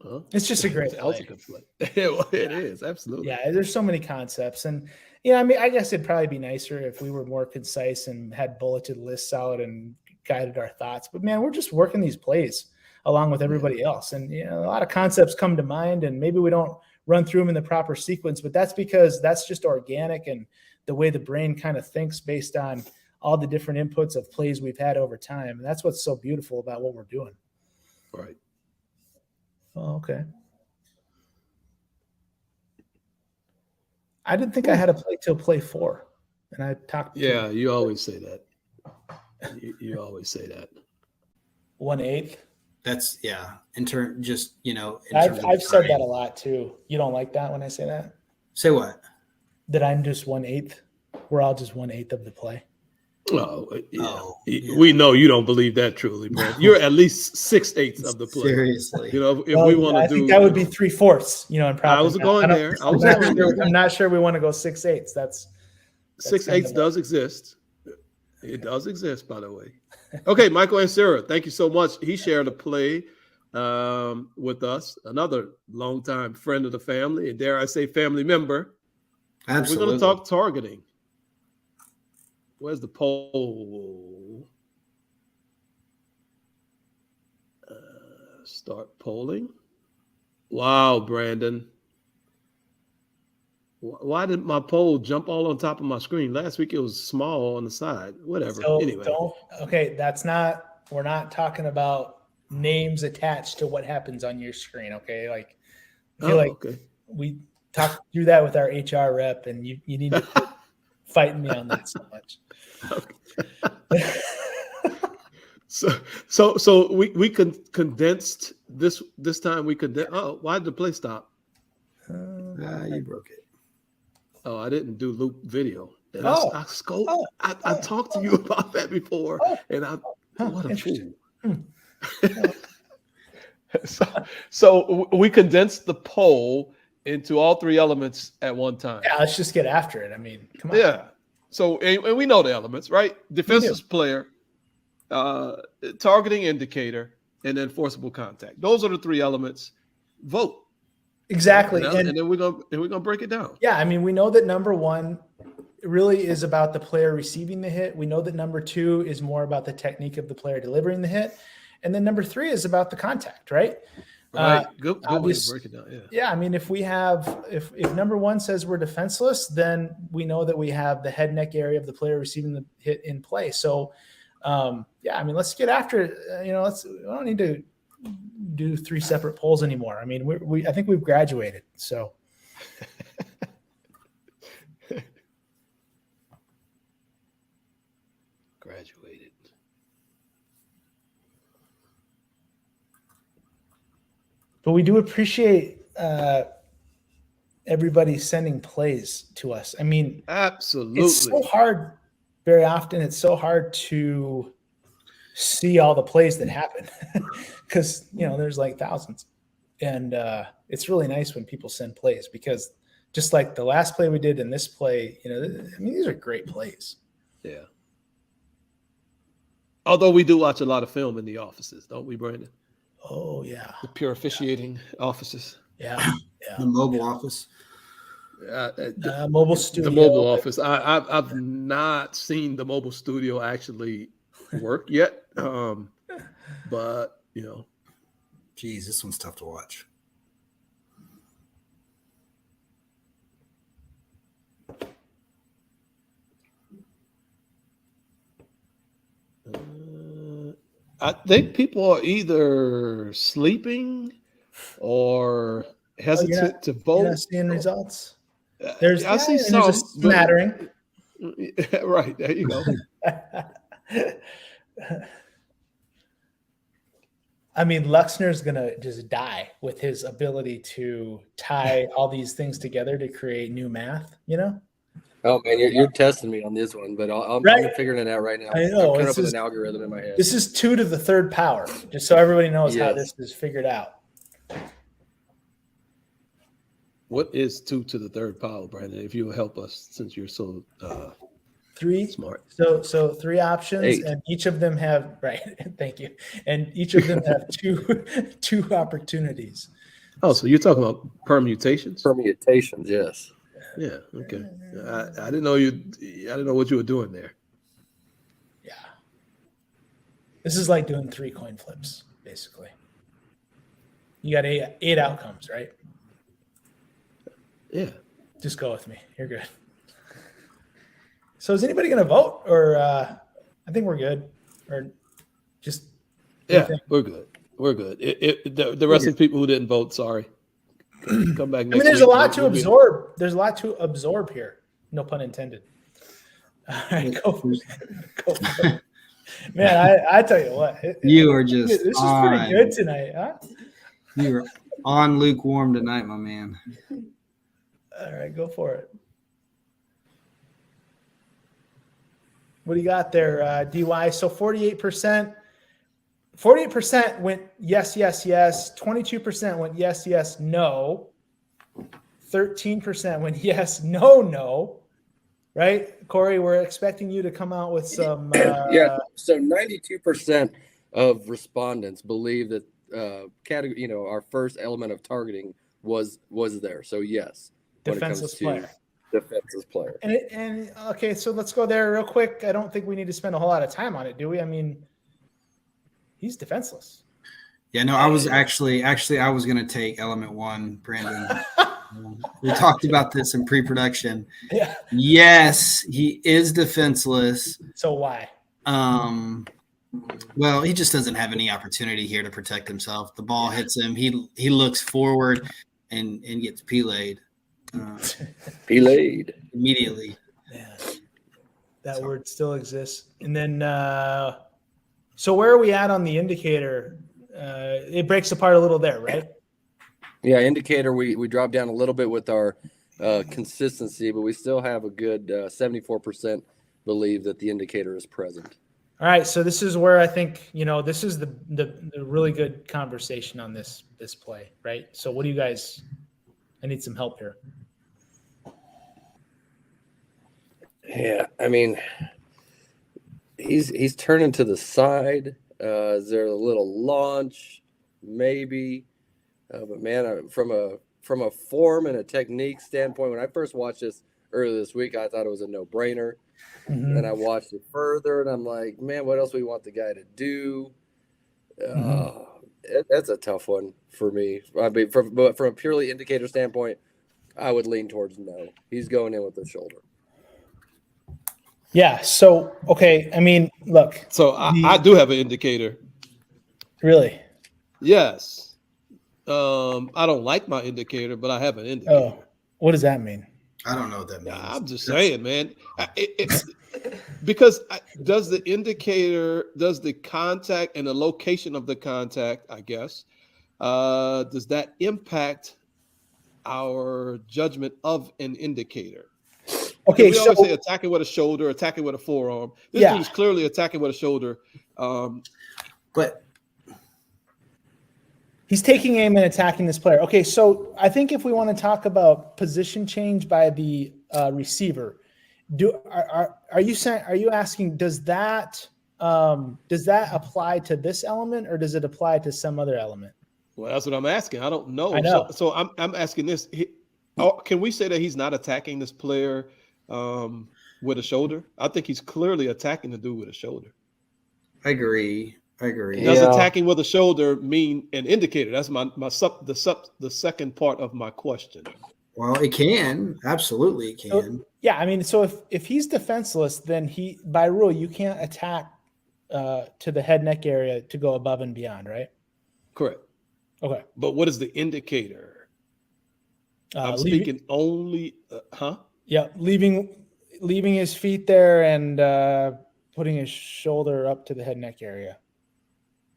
Huh? It's just a great That was play. a good play. It is, absolutely. Yeah, there's so many concepts. And, I mean, I guess it'd probably be nicer if we were more concise and had bulleted lists out and guided our thoughts. But, man, we're just working these plays along with everybody else. And, a lot of concepts come to mind, and maybe we don't run through them in the proper sequence, but that's because that's just organic and the way the brain kind of thinks based on all the different inputs of plays we've had over time. And that's what's so beautiful about what we're doing. Right. Oh, okay. I didn't think I had to play till play 4. And I talked. Yeah, you always say that. You always say that. 1/8. That's in turn, just I've said that a lot too. You don't like that when I say that? Say what? That I'm just 1/8. We're all just 1/8 of the play. We know you don't believe that truly, man. You're at least 6/8 of the play. Seriously. If we want to I think that would be 3/4. In practice. I was going there. I'm not sure we want to go 6/8. That's 6/8 does exist. It does exist, by the way. Okay, Michael and Sarah, thank you so much. He shared a play with us, another longtime friend of the family, and dare I say family member. Absolutely. We're going to talk targeting. Where's the poll? Start polling. Wow, Brandon. Why did my poll jump all on top of my screen? Last week it was small on the side. Whatever. So anyway. We're not talking about names attached to what happens on your screen. Okay. Like, I feel okay. We talked through that with our HR rep, and you need to quit fighting me on that so much. Okay. So we condensed this time. We condensed. Oh, why did the play stop? You broke it. Oh, I didn't do loop video. And Oh. I talked to you about that before, and what a fool. So we condensed the poll into all 3 elements at one time. Yeah, let's just get after it. I mean, come on. Yeah. So and we know the elements, right? Defensive player, targeting indicator, and then forcible contact. Those are the 3 elements. Vote. Exactly. And then we're gonna break it down. Yeah, I mean, we know that number 1 really is about the player receiving the hit. We know that number 2 is more about the technique of the player delivering the hit. And then number 3 is about the contact, right? Right. Good way to break it down. Yeah. Yeah. I mean, if number 1 says we're defenseless, then we know that we have the head neck area of the player receiving the hit in play. So, I mean, let's get after it. We don't need to do 3 separate polls anymore. I mean, I think we've graduated. So. Graduated. But we do appreciate everybody sending plays to us. I mean, absolutely. It's so hard. Very often, it's so hard to see all the plays that happen because there's like thousands, and it's really nice when people send plays because just like the last play we did and this play, I mean, these are great plays. Yeah. Although we do watch a lot of film in the offices, don't we, Brandon? Oh yeah, the pure officiating offices. Yeah. The mobile office. Mobile studio. The mobile office. I've not seen the mobile studio actually work yet, but Geez, this one's tough to watch. I think people are either sleeping or hesitant to vote. You're not seeing results. I see some. There's a smattering. Right, there you go. I mean, Luxner's gonna just die with his ability to tie all these things together to create new math. Oh man, you're testing me on this one, but I'm Right. figuring it out right now. I know, I'm coming this up with is- an algorithm in my head. This is 2 to the 3rd power, just so everybody knows how Yes. this is figured out. What is 2 to the 3rd power, Brandon? If you will help us, since you're so 3. smart. So 3 options, 8. and each of them have right. Thank you. And each of them have two opportunities. Oh, so you're talking about permutations? Permutations, yes. Yeah. Okay. I didn't know you. I didn't know what you were doing there. Yeah. This is like doing 3 coin flips, basically. You got 8 outcomes, right? Yeah. Just go with me. You're good. So is anybody going to vote, or I think we're good, or just Yeah. We're good. We're good. The rest of the people who didn't vote, sorry. Come back. I mean, there's a lot to absorb. There's a lot to absorb here. No pun intended. All right, go for it. Man, I tell you what, You are just this is pretty good tonight, huh? You are on lukewarm tonight, my man. All right, go for it. What do you got there, DY? So 48%. 48% went yes, yes, yes. 22% went yes, yes, no. 13% went yes, no, no. Right, Corey? We're expecting you to come out with some. Yeah. So 92% of respondents believe that category, our first element of targeting was there. So yes, defenseless player. Defenseless player. And okay, so let's go there real quick. I don't think we need to spend a whole lot of time on it, do we? I mean, he's defenseless. Yeah, no, I was actually I was going to take element 1, Brandon. We talked about this in pre-production. Yeah. Yes, he is defenseless. So why? Well, he just doesn't have any opportunity here to protect himself. The ball hits him. He looks forward and gets P-laid. P-laid immediately. Yeah. That word still exists. And then, so where are we at on the indicator? It breaks apart a little there, right? Yeah, indicator. We dropped down a little bit with our consistency, but we still have a good 74% believe that the indicator is present. All right, so this is where I think this is the really good conversation on this play, right? So what do you guys? I need some help here. Yeah, I mean, he's turning to the side. Is there a little launch? Maybe, but man, from a form and a technique standpoint, when I first watched this earlier this week, I thought it was a no-brainer. Mm-hmm. And I watched it further, and I'm like, man, what else do we want the guy to do? That's a tough one for me. I mean, from a purely indicator standpoint, I would lean towards no. He's going in with the shoulder. Yeah. So okay. I mean, look. So I do have an indicator. Really? Yes. I don't like my indicator, but I have an indicator. Oh, what does that mean? I don't know what that means. I'm just saying, man. It's because does the contact and the location of the contact, I guess, does that impact our judgment of an indicator? Okay, we always say attacking with a shoulder, attacking with a forearm. This dude is clearly attacking with a shoulder. But he's taking aim and attacking this player. Okay, so I think if we want to talk about position change by the receiver, are you asking does that apply to this element or does it apply to some other element? Well, that's what I'm asking. I don't know. I know. So I'm asking this. Can we say that he's not attacking this player with a shoulder? I think he's clearly attacking the dude with a shoulder. I agree. Does attacking with a shoulder mean an indicator? That's the second part of my question. Well, it can. Absolutely, it can. So, yeah, I mean, so if he's defenseless, then by rule you can't attack to the head neck area to go above and beyond, right? Correct. Okay. But what is the indicator? I'm speaking only, Yeah, leaving his feet there and putting his shoulder up to the head neck area.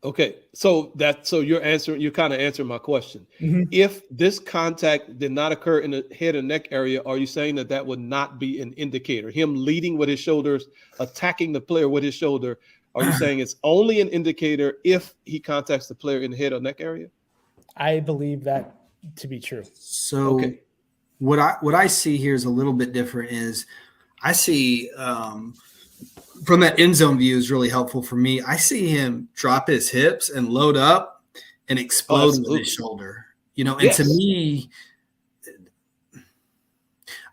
Okay, so you're kind of answering my question. Mhm. If this contact did not occur in the head and neck area, are you saying that would not be an indicator? Him leading with his shoulders, attacking the player with his shoulder. Are you saying it's only an indicator if he contacts the player in the head or neck area? I believe that to be true. So Okay. what I see here is a little bit different. Is I see from that end zone view is really helpful for me. I see him drop his hips and load up and explode with absolutely. his shoulder. You know, and Yes. to me,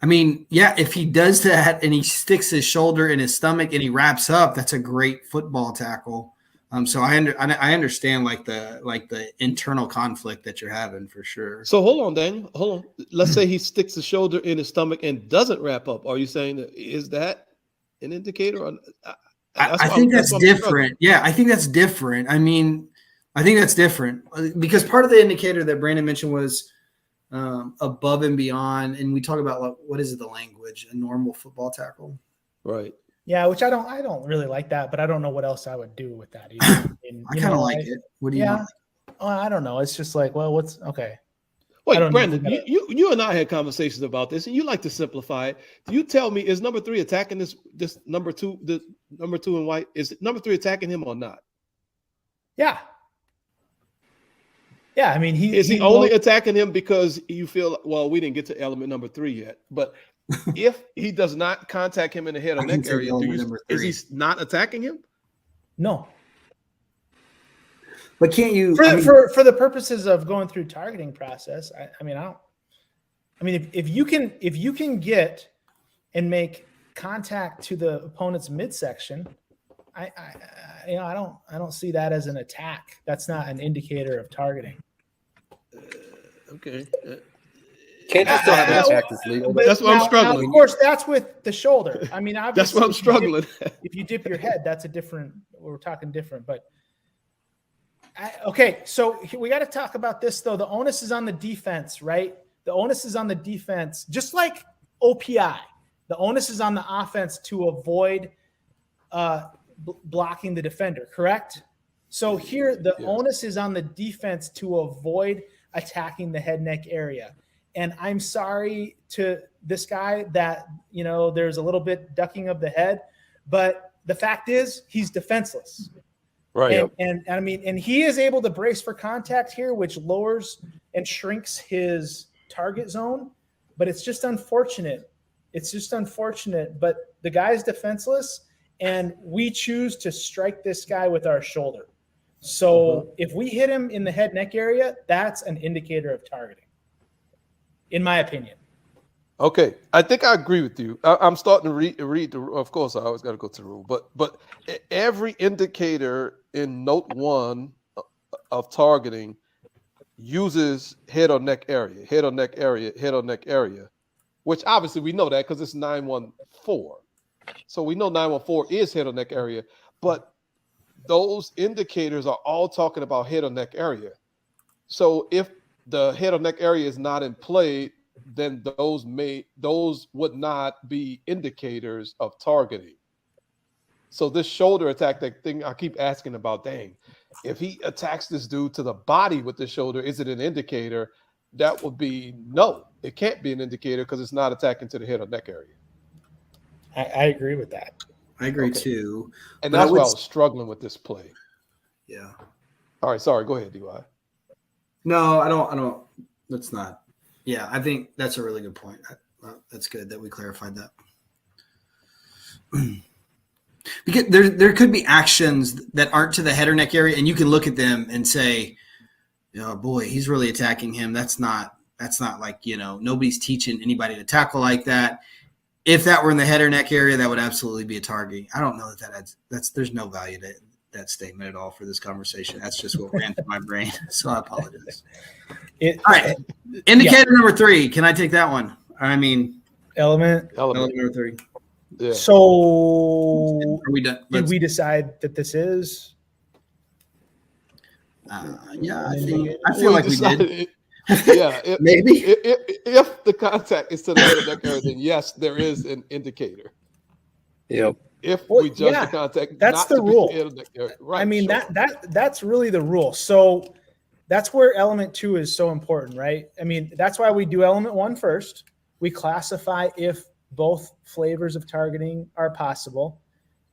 I mean, yeah, if he does that and he sticks his shoulder in his stomach and he wraps up, that's a great football tackle. So I understand like the internal conflict that you're having for sure. So hold on, Daniel. Hold on. Let's say he sticks his shoulder in his stomach and doesn't wrap up. Are you saying is that an indicator? I think that's different. Yeah, I think that's different. I mean, I think that's different because part of the indicator that Brandon mentioned was above and beyond, and we talk about like, what is it, the language, a normal football tackle, Right? Yeah, which I don't really like that, but I don't know what else I would do with that either. I kind of like it. What do you? Yeah, I don't know. It's just like, well, what's okay? Wait, Brandon, you and I had conversations about this, and you like to simplify it. Do you tell me is number 3 attacking this number 2, the number 2 in white? Is number 3 attacking him or not? Yeah. Yeah, I mean, is he only attacking him because you feel, well, we didn't get to element number 3 yet, but if he does not contact him in the head or neck area, is he not attacking him? No. But can't you for the purposes of going through targeting process? I mean, if you can get and make contact to the opponent's midsection, I don't see that as an attack. That's not an indicator of targeting. Okay. Can't you still have an attack that's legal? That's what I'm struggling. Of course, that's with the shoulder. I mean, obviously, that's what I'm struggling. If you dip your head, that's a different. We're talking different, but okay. So we got to talk about this though. The onus is on the defense, right? The onus is on the defense, just like OPI. The onus is on the offense to avoid blocking the defender. Correct. So here, the onus is on the defense to avoid attacking the head neck area. And I'm sorry to this guy that, there's a little bit ducking of the head, but the fact is he's defenseless. Right. And I mean, and he is able to brace for contact here, which lowers and shrinks his target zone, but it's just unfortunate. But the guy's defenseless and we choose to strike this guy with our shoulder. So if we hit him in the head neck area, that's an indicator of targeting, in my opinion. Okay, I think I agree with you. I'm starting to read the. Of course, I always got to go to the rule, but every indicator in note 1 of targeting uses head or neck area, head or neck area, head or neck area, which obviously we know that because it's 914. So we know 914 is head or neck area, but those indicators are all talking about head or neck area. So if the head or neck area is not in play, then those would not be indicators of targeting. So this shoulder attack, that thing I keep asking about, dang, if he attacks this dude to the body with the shoulder, is it an indicator? That would be no. It can't be an indicator because it's not attacking to the head or neck area. I agree with that. I agree too. And that's why I was struggling with this play. Yeah. All right. Sorry. Go ahead, DY. No, I don't. That's not. Yeah, I think that's a really good point. That's good that we clarified that. Because there could be actions that aren't to the head or neck area, and you can look at them and say, "Oh boy, he's really attacking him." That's not like nobody's teaching anybody to tackle like that. If that were in the head or neck area, that would absolutely be a target. I don't know there's no value to that statement at all for this conversation. That's just what ran through my brain. So I apologize. All right. Indicator number 3. Can I take that one? I mean, element number 3. Yeah. So are we done? Did we decide that this is? Yeah, I feel like we did. Yeah, maybe if the contact is to the head of neck area, then yes, there is an indicator. Yep. If Well, we judge yeah, the contact, that's not the to be rule. in the- right, I mean, sure. that's really the rule. So that's where element 2 is so important, right? I mean, that's why we do element 1 first. We classify if both flavors of targeting are possible.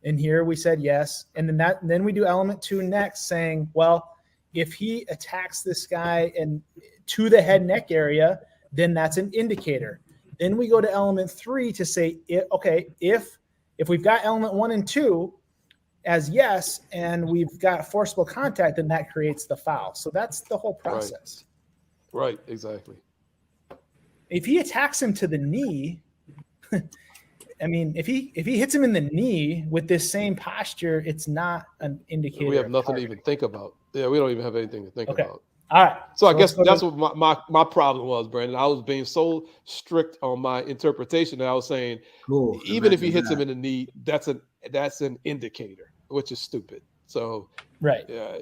And here we said yes. And then we do element 2 next, saying, well, if he attacks this guy and to the head neck area, then that's an indicator. Then we go to element 3 to say, okay, if we've got element 1 and 2 as yes, and we've got forcible contact, then that creates the foul. So that's the whole process. Right, exactly. If he attacks him to the knee, I mean, if he hits him in the knee with this same posture, it's not an indicator. We have of nothing to targeting. even think about. Yeah, we don't even have anything to think Okay. about. All right. So I let's guess go that's to- what my problem was, Brandon. I was being so strict on my interpretation that I was saying, Cool. even if he hits Imagine him in the knee, that's an indicator, which is stupid. So right. yeah,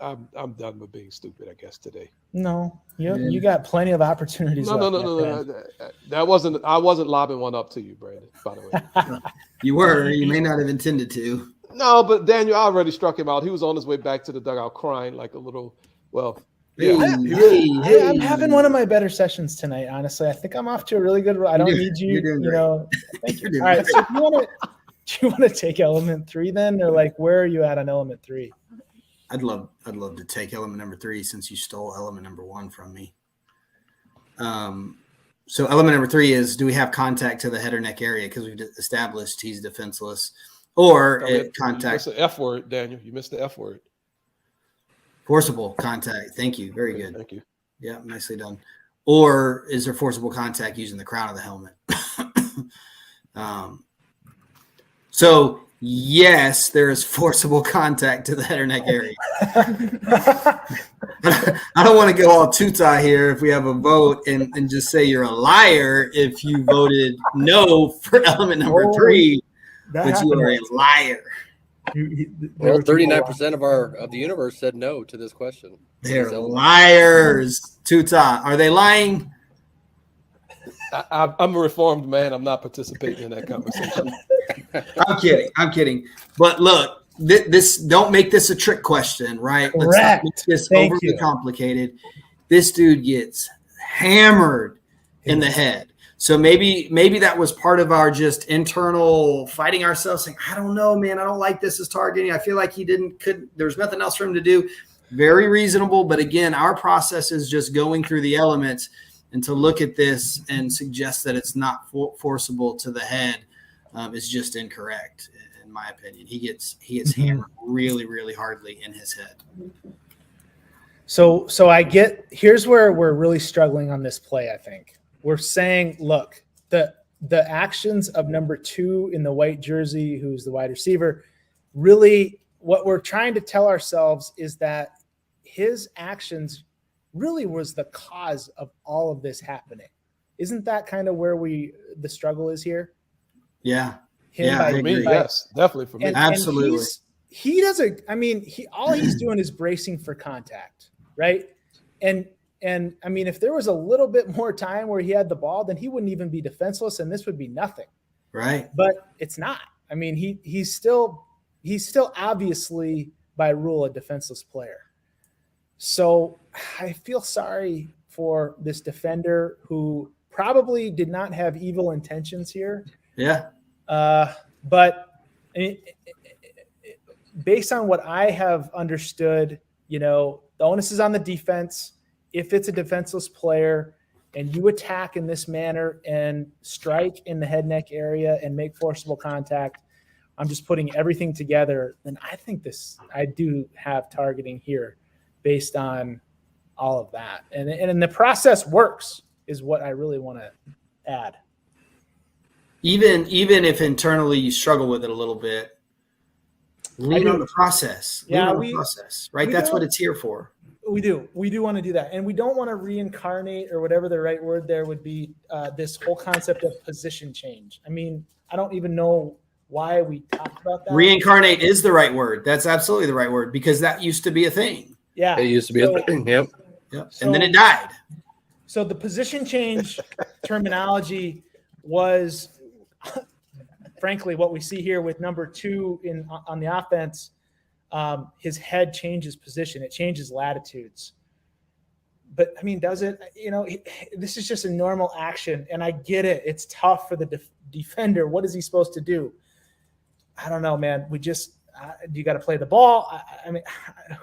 I'm done with being stupid, I guess, today. No, Yeah. you got plenty of opportunities. No, left, my friend. that wasn't. I wasn't lobbing one up to you, Brandon. By the way, You were. You may not have intended to. no, but Daniel, I already struck him out. He was on his way back to the dugout, crying like a little. Well, yeah, I'm having one of my better sessions tonight. Honestly, I think I'm off to a really good. I don't need you. You're doing You great. know. Thank you. You're doing All right. great. So do you want to take element 3 then, or like where are you at on element 3? I'd love to take element number 3 since you stole element number 1 from me. So element number 3 is, do we have contact to the head or neck area? Because we've established he's defenseless, or You contact missed the F word, Daniel. You missed the F word. forcible contact. Thank you. Very good. Thank you. Yeah, nicely done. Or is there forcible contact using the crown of the helmet? So yes, there is forcible contact to the head or neck area. I don't want to go all tuta here if we have a vote and just say you're a liar if you voted no for element number 3, but you are a liar. Well, 39% of the universe said no to this question. They're So- liars. Tuta, are they lying? I'm a reformed man. I'm not participating in that conversation. I'm kidding. But look, this don't make this a trick question, right? Let's not Correct. make this Thank overly you. complicated. This dude gets hammered in the head. So maybe that was part of our just internal fighting ourselves, saying, I don't know, man, I don't like this as targeting. I feel like there's nothing else for him to do. Very reasonable. But again, our process is just going through the elements and to look at this and suggest that it's not forcible to the head is just incorrect, in my opinion. He gets hammered really, really hardly in his head. So here's where we're really struggling on this play. I think we're saying, look, the actions of number 2 in the white jersey, who's the wide receiver, really what we're trying to tell ourselves is that his actions really was the cause of all of this happening. Isn't that kind of where the struggle is here? Yeah. Him Yeah, by- I For me, agree. yes, definitely for me. Absolutely. he doesn't. I mean, all he's doing is bracing for contact, right? And I mean, if there was a little bit more time where he had the ball, then he wouldn't even be defenseless, and this would be nothing. Right. But it's not. I mean, he's still obviously by rule a defenseless player. So I feel sorry for this defender who probably did not have evil intentions here. Yeah. But based on what I have understood, the onus is on the defense. If it's a defenseless player and you attack in this manner and strike in the head neck area and make forcible contact, I'm just putting everything together. Then I think I do have targeting here based on all of that. And the process works is what I really want to add. Even if internally you struggle with it a little bit, lean on the process. Lean on the process, right? That's what it's here for. We do want to do that. And we don't want to reincarnate, or whatever the right word there would be, this whole concept of position change. I mean, I don't even know why we talked about that. Reincarnate is the right word. That's absolutely the right word, because that used to be a thing. Yeah. It used to be a thing. Yep. Yep. And then it died. So the position change terminology was frankly, what we see here with number 2 on the offense, his head changes position. It changes latitudes. But, I mean, does it? This is just a normal action, and I get it. It's tough for the defender. What is he supposed to do? I don't know, man. You got to play the ball. I mean,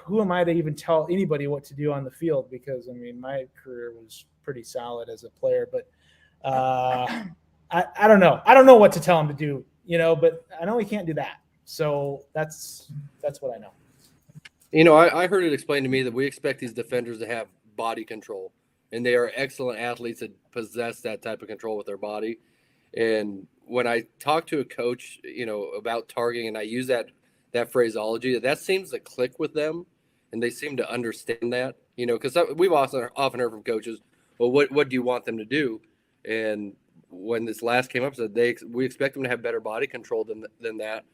who am I to even tell anybody what to do on the field? Because, I mean, my career was pretty solid as a player. But I don't know. I don't know what to tell him to do, but I know he can't do that. So that's what I know. I heard it explained to me that we expect these defenders to have body control, and they are excellent athletes that possess that type of control with their body. And when I talk to a coach, about targeting, and I use that phraseology, that seems to click with them, and they seem to understand that, because we've often heard from coaches, well, what do you want them to do? And when this last came up, said we expect them to have better body control than that.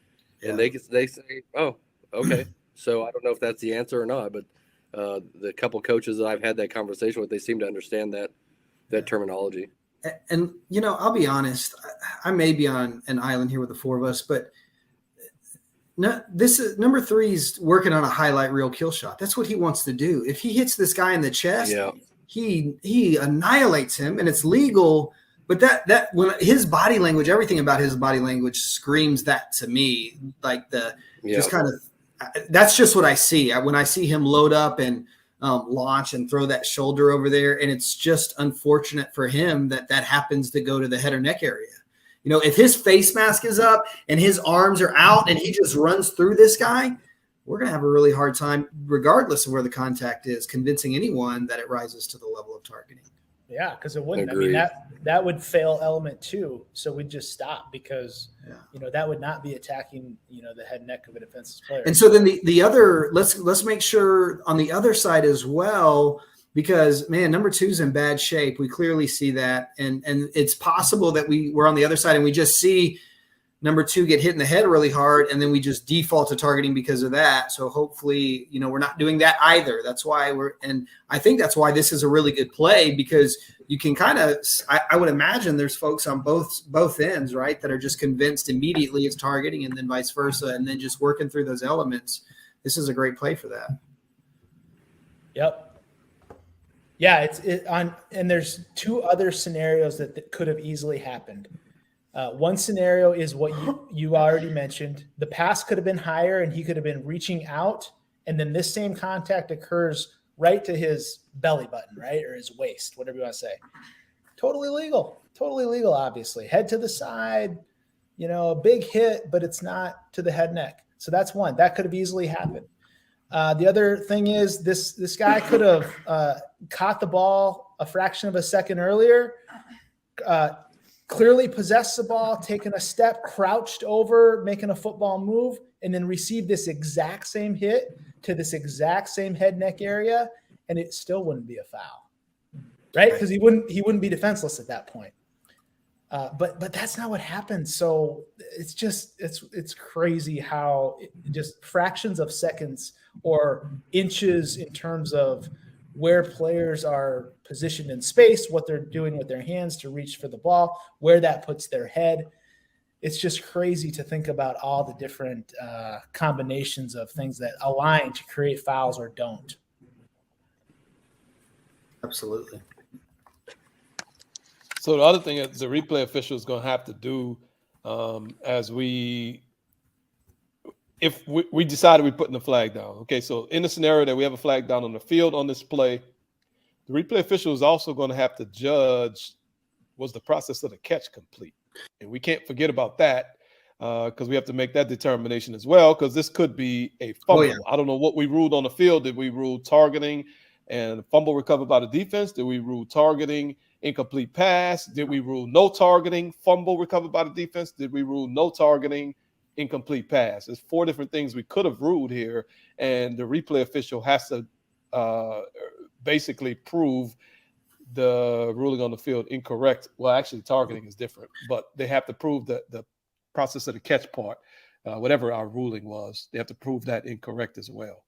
Yeah. And they say, oh, okay. So I don't know if that's the answer or not, but the couple coaches that I've had that conversation with, they seem to understand that terminology. And, I'll be honest, I may be on an island here with the 4 of us, but this is number 3's working on a highlight reel kill shot. That's what he wants to do. If he hits this guy in the chest, he annihilates him, and it's legal. But that when his body language, everything about his body language screams that to me, like just kind of, that's just what I see. When I see him load up and launch and throw that shoulder over there, and it's just unfortunate for him that happens to go to the head or neck area. If his face mask is up and his arms are out and he just runs through this guy, we're going to have a really hard time, regardless of where the contact is, convincing anyone that it rises to the level of targeting. Yeah, because it wouldn't. Agreed. I mean, that would fail element 2. So we'd just stop because, that would not be attacking, the head and neck of a defensive player. And so then the other, let's make sure on the other side as well, because, man, number 2's in bad shape. We clearly see that. And it's possible that we're on the other side and we just see number 2 get hit in the head really hard, and then we just default to targeting because of that. So hopefully, we're not doing that either. That's why I think that's why this is a really good play, because you can kind of, I would imagine there's folks on both ends, right, that are just convinced immediately it's targeting, and then vice versa, and then just working through those elements. This is a great play for that. Yep. Yeah, and there's 2 other scenarios that could have easily happened. One scenario is what you already mentioned. The pass could have been higher and he could have been reaching out, and then this same contact occurs right to his belly button, right, or his waist, whatever you want to say. Totally legal, obviously. Head to the side, a big hit, but it's not to the head neck. So that's one. That could have easily happened. The other thing is this guy could have caught the ball a fraction of a second earlier, clearly possessed the ball, taken a step, crouched over, making a football move, and then received this exact same hit to this exact same head neck area, and it still wouldn't be a foul, right? Because he wouldn't be defenseless at that point. But that's not what happened. So it's crazy how just fractions of seconds or inches in terms of where players are positioned in space, what they're doing with their hands to reach for the ball, where that puts their head. It's just crazy to think about all the different combinations of things that align to create fouls or don't. Absolutely. So the other thing is the replay official is going to have to do if we decided we're putting the flag down. Okay, so in the scenario that we have a flag down on the field on this play, the replay official is also going to have to judge, was the process of the catch complete? And we can't forget about that because we have to make that determination as well, because this could be a fumble. Oh, yeah. I don't know what we ruled on the field. Did we rule targeting and fumble recovered by the defense? Did we rule targeting, incomplete pass? Did we rule no targeting, fumble recovered by the defense? Did we rule no targeting, incomplete pass? There's 4 different things we could have ruled here, and the replay official has to basically prove the ruling on the field incorrect. Well, actually, targeting is different, but they have to prove that the process of the catch part, whatever our ruling was, they have to prove that incorrect as well.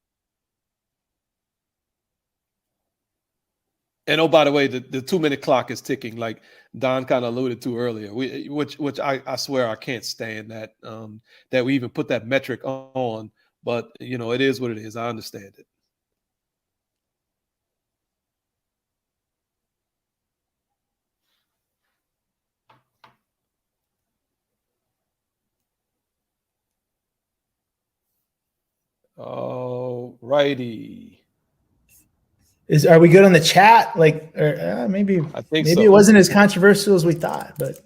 And oh, by the way, the 2-minute clock is ticking, like Don kind of alluded to earlier. Which I swear I can't stand that that we even put that metric on. But it is what it is. I understand it. All righty. Are we good on the chat? Like, or maybe I think maybe so. it wasn't as controversial as we thought, but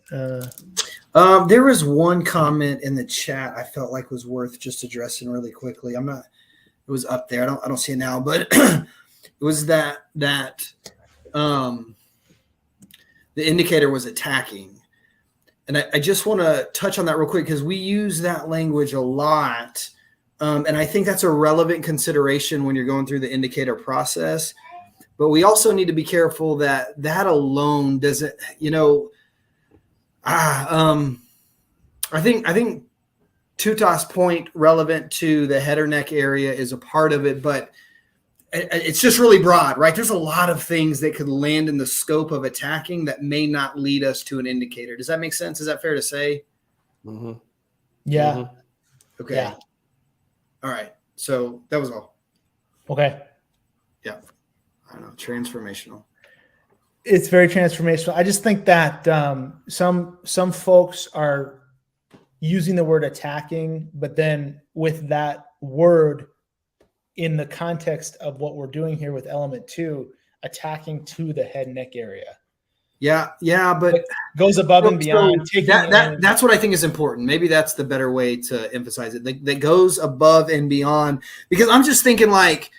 There was one comment in the chat I felt like was worth just addressing really quickly. It was up there. I don't see it now, but it was that the indicator was attacking. And I just want to touch on that real quick because we use that language a lot. And I think that's a relevant consideration when you're going through the indicator process. But we also need to be careful that alone doesn't, I think Tutas' point relevant to the head or neck area is a part of it, but it's just really broad, right? There's a lot of things that could land in the scope of attacking that may not lead us to an indicator. Does that make sense? Is that fair to say? Mm-hmm. yeah. Mm-hmm. Okay. Yeah. All right. So that was all. Okay. Yeah. I don't know. Transformational. It's very transformational. I just think that some folks are using the word attacking, but then with that word in the context of what we're doing here with element 2, attacking to the head neck area. Yeah. But it goes above and beyond. That's what I think is important. Maybe that's the better way to emphasize it. That goes above and beyond, because I'm just thinking like,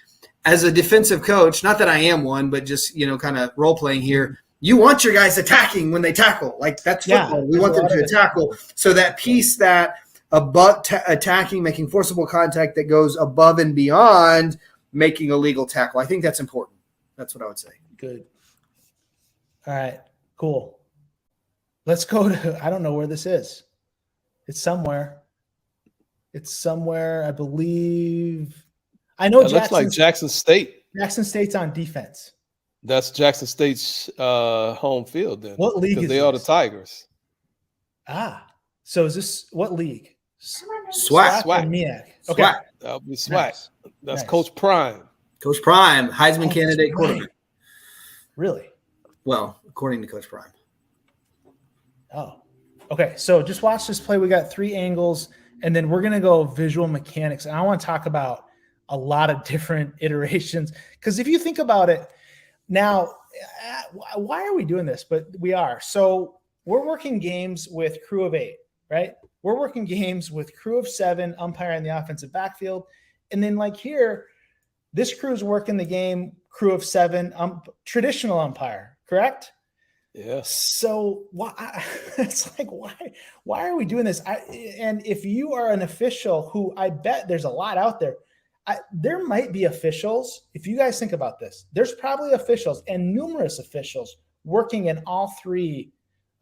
as a defensive coach, not that I am one, but just, kind of role playing here, you want your guys attacking when they tackle. Like that's football. We want them to tackle. So that piece that attacking, making forcible contact that goes above and beyond making a legal tackle. I think that's important. That's what I would say. Good. All right, cool. Let's go to, I don't know where this is. It's somewhere, I believe. I know It looks like Jackson State. Jackson State's on defense. That's Jackson State's home field then. What league is they are the Tigers. So is this what league? SWAC. Or MEAC. Okay. SWAC. That'll be SWAC. Nice. That's Nice. Coach Prime. Coach Prime, Heisman candidate quarterback. Really? Well, according to Coach Prime. Oh, okay. So just watch this play. We got 3 angles, and then we're going to go visual mechanics. And I want to talk about a lot of different iterations, because if you think about it now, why are we doing this? But we are. So we're working games with crew of 8, right? We're working games with crew of 7, umpire in the offensive backfield. And then like here, this crew's working the game, crew of 7, traditional umpire, correct? Yes. So why? It's like why are we doing this? And if you are an official, who I bet there's a lot out there, there might be officials. If you guys think about this, there's probably officials and numerous officials working in all 3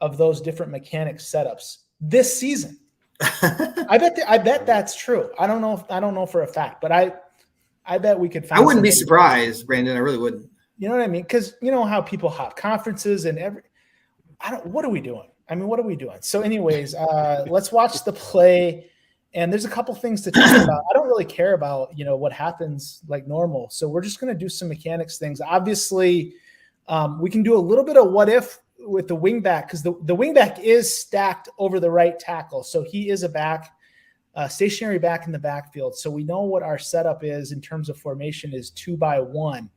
of those different mechanics setups this season. I bet that's true. I don't know for a fact, but I bet we could find. I wouldn't be surprised, Brandon. I really wouldn't. You know what I mean? Because you know how people hop conferences and what are we doing? I mean, what are we doing? So anyways, let's watch the play. And there's a couple things to talk about. I don't really care about, what happens like normal. So we're just going to do some mechanics things. Obviously, we can do a little bit of what if with the wing back, because the wing back is stacked over the right tackle. So he is a back, stationary back in the backfield. So we know what our setup is in terms of formation is 2-by-1.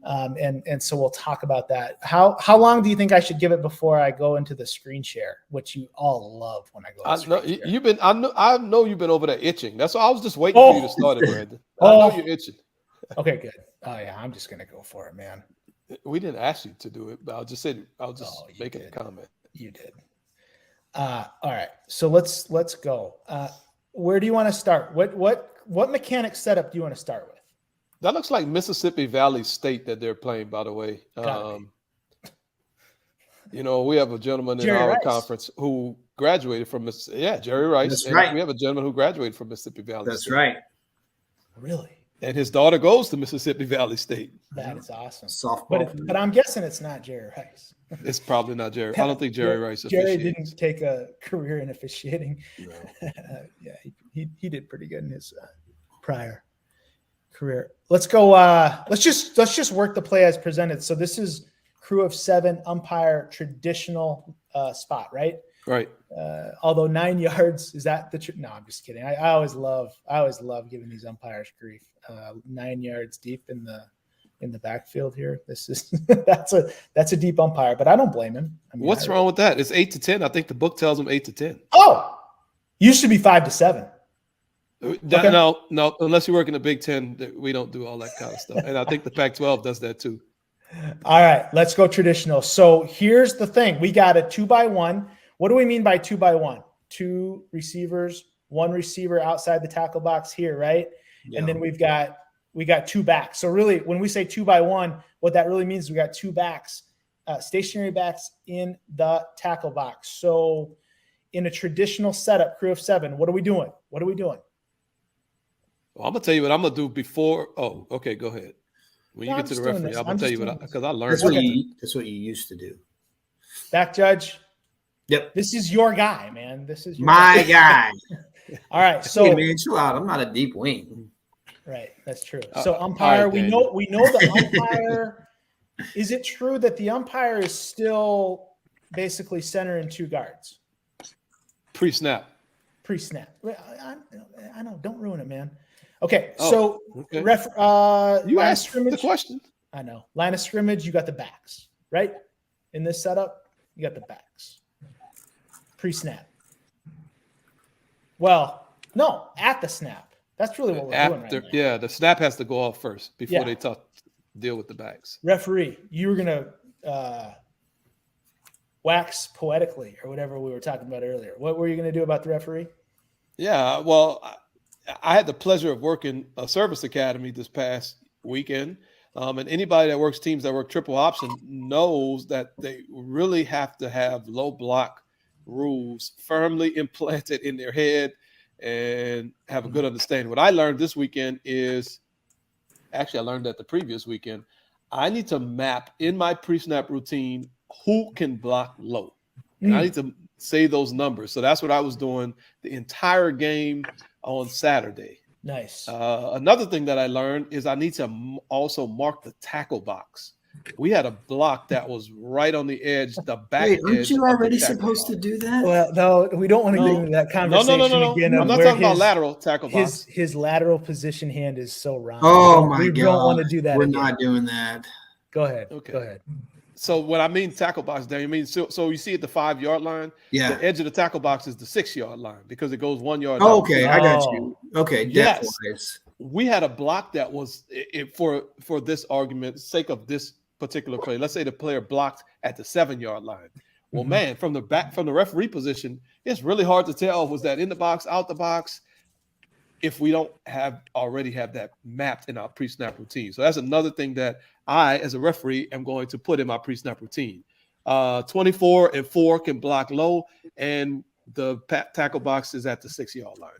And so we'll talk about that. How long do you think I should give it before I go into the screen share, which you all love when I go? I know you've been over there itching. That's why I was just waiting for you to start it, Brandon. I know you're itching. Okay, good. Oh yeah, I'm just gonna go for it, man. We didn't ask you to do it, but I'll just make a comment. You did. All right, so let's go. Where do you want to start? What mechanic setup do you want to start with? That looks like Mississippi Valley State that they're playing, by the way. We have a gentleman in our conference who graduated from Mississippi. Yeah, Jerry Rice. That's right. We have a gentleman who graduated from Mississippi Valley That's State. right. Really? And his daughter goes to Mississippi Valley State. That is awesome. Softball. But I'm guessing it's not Jerry Rice. It's probably not Jerry. I don't think Jerry Rice Jerry officiates. didn't take a career in officiating. No. Yeah, he did pretty good in his prior career. Let's go. Let's just work the play as presented. So this is crew of 7 umpire traditional spot, right? Right. Although 9 yards is that the no, I'm just kidding. I always love giving these umpires grief. 9 yards deep in the backfield here. This is that's a deep umpire, but I don't blame him. I mean, What's wrong with that? It's 8 to 10. I think the book tells him 8 to 10. Oh, used to be 5 to 7. Okay. No, unless you work in the Big Ten, we don't do all that kind of stuff. And I think the Pac-12 does that too. All right, let's go traditional. So here's the thing: we got a 2x1. What do we mean by 2x1? 2 receivers, 1 receiver outside the tackle box here, right? Yeah. And then we got 2 backs. So really, when we say 2x1, what that really means is we got 2 backs, stationary backs in the tackle box. So in a traditional setup, crew of 7, what are we doing? Well, I'm gonna tell you what I'm gonna do before. Oh, okay, go ahead. When you No, get I'm to the just doing referee, this. I'm I'm gonna tell just you doing because I learned. That's what you used to do. Back judge. Yep. This is your guy, man. This is your My guy. All right, so Hey, man, chill out. I'm not a deep wing. right, that's true. So all umpire, right, we know the umpire. Is it true that the umpire is still basically center and 2 guards Pre-snap. pre-snap? I know. Don't ruin it, man. Okay, Oh, so okay. You line of asked the scrimmage. question. I know. Line of scrimmage, you got the backs, right? In this setup, you got the backs. Pre-snap. Well, no, at the snap. That's really what we're doing right now. Yeah, the snap has to go off first before Yeah. they deal with the backs. Referee, you were going to wax poetically or whatever we were talking about earlier. What were you going to do about the referee? Yeah, well, I had the pleasure of working a service academy this past weekend. And anybody that works teams that work triple option knows that they really have to have low block rules firmly implanted in their head and have a good understanding. What I learned this weekend is actually I learned that the previous weekend. I need to map in my pre-snap routine who can block low. And I need to say those numbers. So that's what I was doing the entire game on Saturday. Nice. Another thing that I learned is I need to also mark the tackle box. We had a block that was right on the edge, the back Wait, edge. aren't you of the already tackle supposed to box. do that? Well, no, we don't want to get into that conversation again. I'm not talking about lateral tackle box. His lateral position hand is so wrong. Oh my we god. don't want to do that. We're again. not doing that. Go ahead. Okay. Go ahead. So when I mean tackle box, Daniel, I mean so you see at the 5-yard line, Yeah. the edge of the tackle box is the 6-yard line because it goes 1 yard. Oh, down. okay, I got you. Okay, Yes. depth-wise. We had a block that was for this argument's sake of this particular play. Let's say the player blocked at the 7-yard line. Well, man, from the referee position, it's really hard to tell was that in the box, out the box, if we don't already have that mapped in our pre-snap routine. So that's another thing that I, as a referee, am going to put in my pre-snap routine. 24 and 4 can block low, and the tackle box is at the 6-yard line.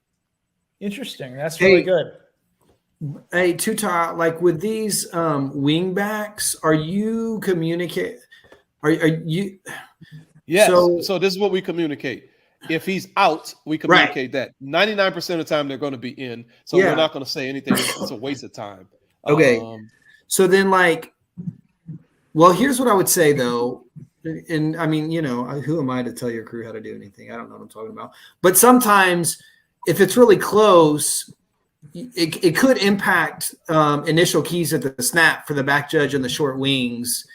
Interesting. That's really good. Hey, Tuta, like with these wing backs, are you communicate? Are you? Yes. So- So this is what we communicate. If he's out, we communicate that. 99% of the time they're going to be in. So Yeah. we're not going to say anything. It's a waste of time. Okay. So then, like, well, here's what I would say though, and I mean, who am I to tell your crew how to do anything? I don't know what I'm talking about. But sometimes, if it's really close, it could impact initial keys at the snap for the back judge and the short wings.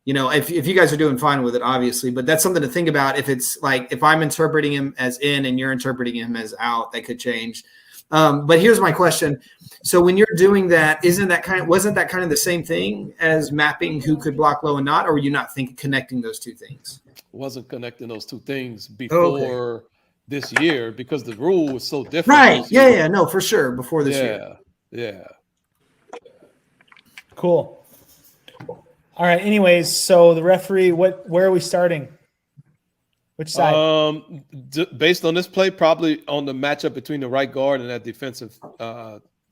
If you guys are doing fine with it, obviously, but that's something to think about. If it's like, if I'm interpreting him as in and you're interpreting him as out, that could change. But here's my question. So when you're doing that, wasn't that kind of the same thing as mapping who could block low and not, or were you not connecting those two things? Wasn't connecting those two things before this year because the rule was so different. Right. Yeah. No, for sure. Before this year. Yeah. Cool. All right. Anyways, so the referee, where are we starting? Which side? Based on this play, probably on the matchup between the right guard and that defensive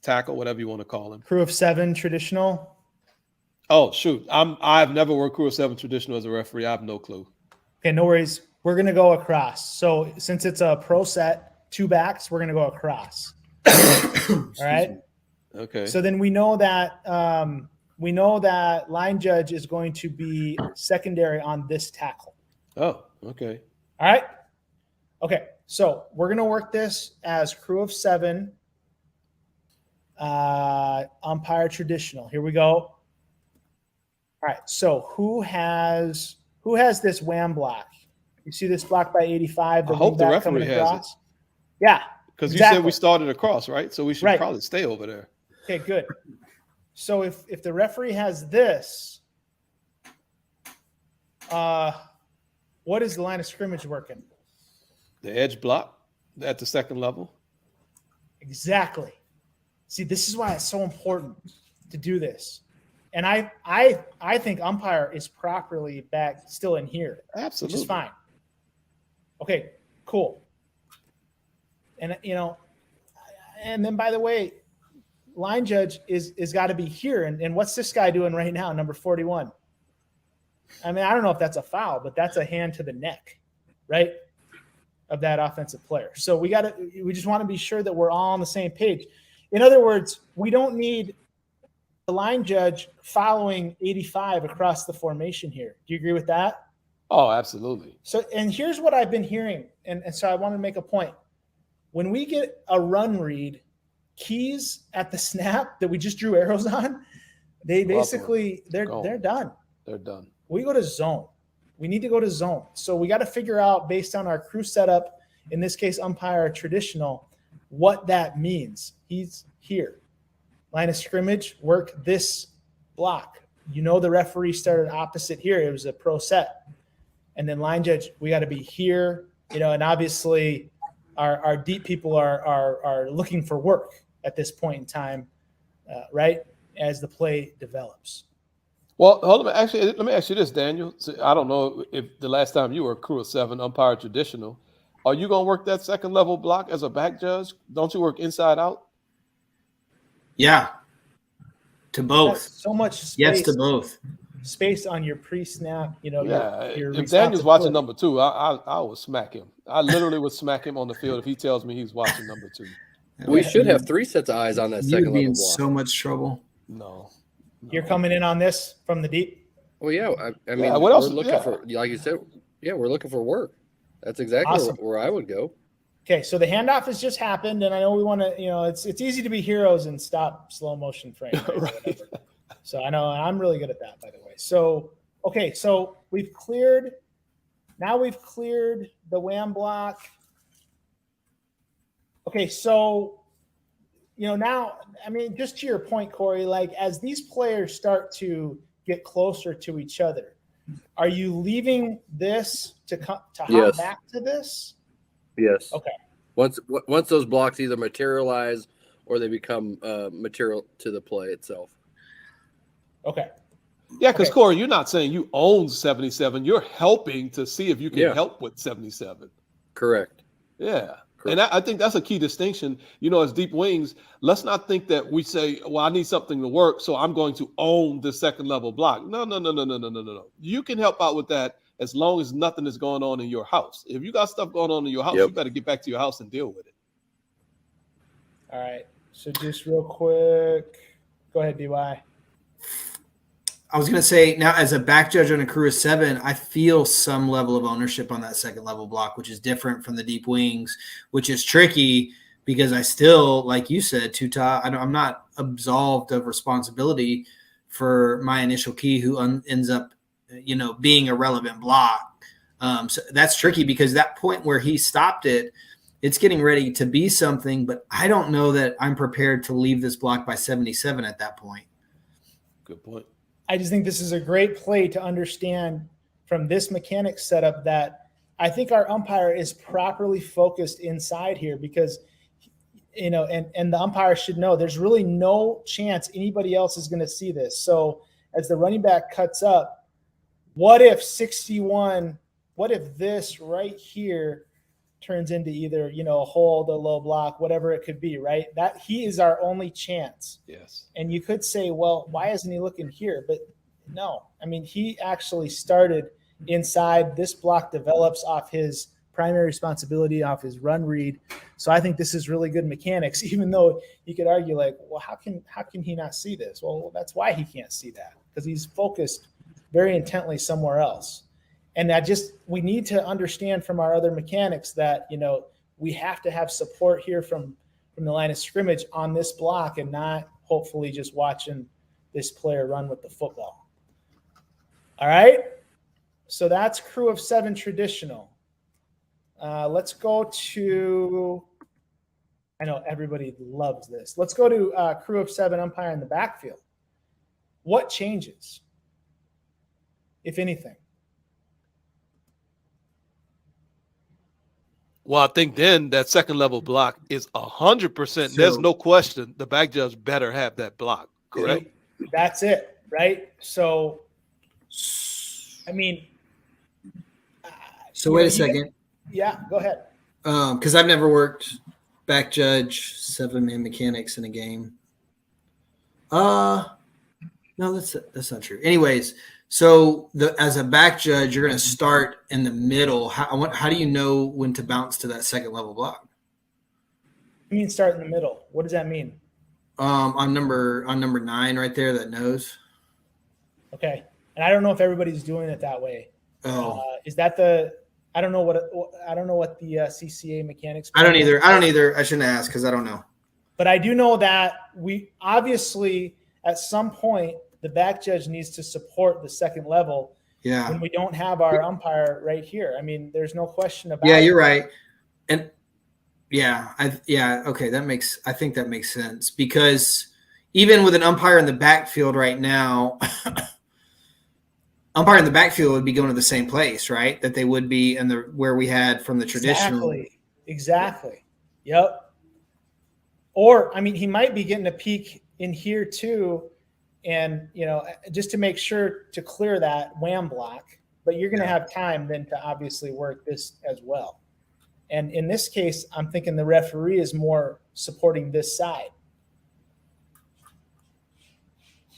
tackle, whatever you want to call him. Crew of 7 traditional. Oh shoot, I've never worked crew of 7 traditional as a referee. I have no clue. Okay, no worries. We're gonna go across. So since it's a pro set, 2 backs, we're gonna go across. All right. Okay. So then we know that line judge is going to be secondary on this tackle. Oh, okay. All right. Okay. So we're gonna work this as crew of 7. Umpire traditional. Here we go. All right. So who has this wham block? You see this block by 85. I hope the referee has it. Yeah. Because exactly. you said we started across, right? So we should Right. probably stay over there. Okay, good. So if the referee has this, what is the line of scrimmage working? The edge block at the second level. Exactly. See, this is why it's so important to do this. And I think umpire is properly back still in here, Absolutely. which is fine. Okay, cool. And and then by the way, line judge is got to be here. And what's this guy doing right now, number 41? I mean, I don't know if that's a foul, but that's a hand to the neck, right, of that offensive player. So we just want to be sure that we're all on the same page. In other words, we don't need the line judge following 85 across the formation here. Do you agree with that? Oh, absolutely. So, and here's what I've been hearing. And so I want to make a point. When we get a run read, keys at the snap that we just drew arrows on, they basically, they're done. They're done. We go to zone. We need to go to zone. So we got to figure out, based on our crew setup, in this case, umpire traditional, what that means. He's here. Line of scrimmage, work this block. The referee started opposite here. It was a pro set. And then line judge, we got to be here, and obviously our deep people are looking for work at this point in time, right, as the play develops. Well, hold on. Actually, let me ask you this, Daniel. So I don't know if the last time you were a crew of 7 umpire traditional, are you going to work that second level block as a back judge? Don't you work inside out? Yeah. To both. That's so much space. Yes, to both. Space on your pre-snap, Yeah. your If Daniel's watching responsibility. number 2, I will smack him. I literally would smack him on the field if he tells me he's watching number 2. We should have 3 sets of eyes on that You'd second be level in block. so much trouble. No. You're coming in on this from the deep. Well, yeah. I mean, Yeah, what else? we're looking for, like you said, we're looking for work. That's exactly Awesome. where I would go. Okay, so the handoff has just happened, and I know we want to, it's easy to be heroes and stop slow motion frame. Right. So I know I'm really good at that, by the way. So, okay, so we've cleared the wham block. Okay, so, now, I mean, just to your point, Corey, like as these players start to get closer to each other, are you leaving this to hop Yes. back to this? Yes. Okay. Once those blocks either materialize or they become material to the play itself. Okay. Yeah, because Okay. Corey, you're not saying you own 77. You're helping to see if you can Yeah. help with 77. Correct. Yeah. And I think that's a key distinction. As deep wings, let's not think that we say, well, I need something to work, so I'm going to own the second level block. No. You can help out with that as long as nothing is going on in your house. If you got stuff going on in your house, Yep. you better get back to your house and deal with it. All right. So just real quick, go ahead, DY. I was going to say, now as a back judge on a crew of 7, I feel some level of ownership on that second level block, which is different from the deep wings, which is tricky because I still, like you said, Tuta, I'm not absolved of responsibility for my initial key who ends up, being a relevant block. So that's tricky because that point where he stopped it, it's getting ready to be something, but I don't know that I'm prepared to leave this block by 77 at that point. Good point. I just think this is a great play to understand from this mechanic setup that I think our umpire is properly focused inside here because, and the umpire should know there's really no chance anybody else is going to see this. So as the running back cuts up, what if this right here turns into either, a hold, a low block, whatever it could be, right? That he is our only chance. Yes. And you could say, well, why isn't he looking here? But no, I mean, he actually started inside. This block develops off his primary responsibility, off his run read. So I think this is really good mechanics, even though you could argue like, well, how can he not see this? Well, that's why he can't see that, because he's focused very intently somewhere else. And we need to understand from our other mechanics that, we have to have support here from the line of scrimmage on this block, and not hopefully just watching this player run with the football. All right. So that's crew of 7 traditional. Let's go to, I know everybody loves this. Let's go to crew of 7 umpire in the backfield. What changes, if anything? Well, I think then that second level block is 100%. So- There's no question. The back judge better have that block. Correct. That's it, right? So, I mean, So wait a second. Yeah, go ahead. Because I've never worked back judge 7-man mechanics in a game. No, that's not true. Anyways, so as a back judge, you're going to start in the middle. How do you know when to bounce to that second level block? I mean, start in the middle. What does that mean? On number 9 right there, that nose. Okay, and I don't know if everybody's doing it that way. Oh, Is that I don't know what the CCA mechanics. I don't either. I shouldn't ask because I don't know. But I do know that we obviously at some point the back judge needs to support the second level Yeah. when we don't have our umpire right here. I mean, there's no question about Yeah, it. you're right. And okay, I think that makes sense, because even with an umpire in the backfield right now, umpire in the backfield would be going to the same place, right? That they would be in where we had from the traditional. Exactly. Yep. Or, I mean, he might be getting a peek in here too. And, just to make sure to clear that wham block, but you're going to have time then to obviously work this as well. And in this case, I'm thinking the referee is more supporting this side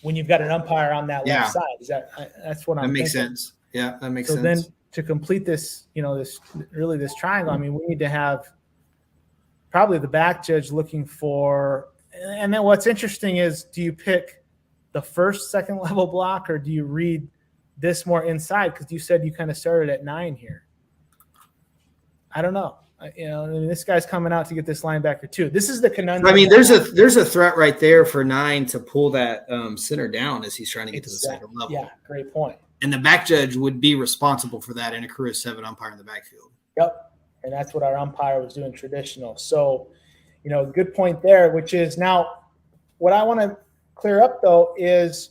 when you've got an umpire on that left side. That's what I'm That makes thinking. sense. Yeah, that makes So sense. then to complete this, this triangle, I mean, we need to have probably the back judge looking for, and then what's interesting is, do you pick the first, second level block, or do you read this more inside? Because you said you kind of started at 9 here. I don't know. This guy's coming out to get this linebacker too. This is the conundrum. I mean, there's a threat right there for 9 to pull that center down as he's trying to get to the second level. Yeah, great point. And the back judge would be responsible for that in a crew of 7 umpire in the backfield. Yep. And that's what our umpire was doing traditional. So, good point there, which is now what I want to clear up though is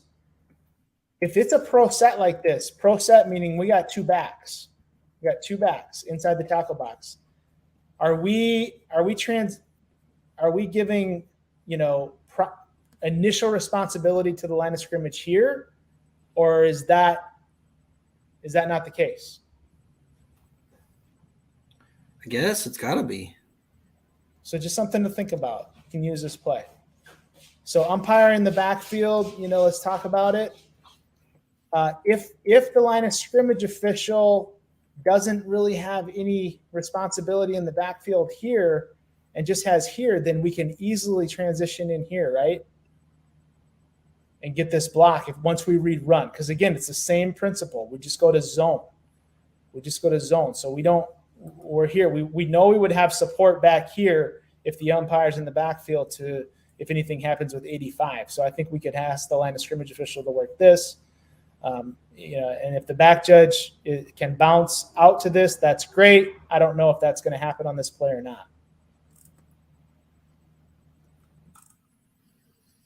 if it's a pro set like this, pro set meaning we got 2 backs. We got 2 backs inside the tackle box. Are we giving, initial responsibility to the line of scrimmage here, or is that not the case? I guess it's got to be. So just something to think about. You can use this play. So umpire in the backfield, let's talk about it. If the line of scrimmage official doesn't really have any responsibility in the backfield here and just has here, then we can easily transition in here, right? And get this block once we read run. Because again, it's the same principle. We just go to zone. So we're here. We know we would have support back here if the umpire's in the backfield if anything happens with 85. So I think we could ask the line of scrimmage official to work this. And if the back judge can bounce out to this, that's great. I don't know if that's going to happen on this play or not.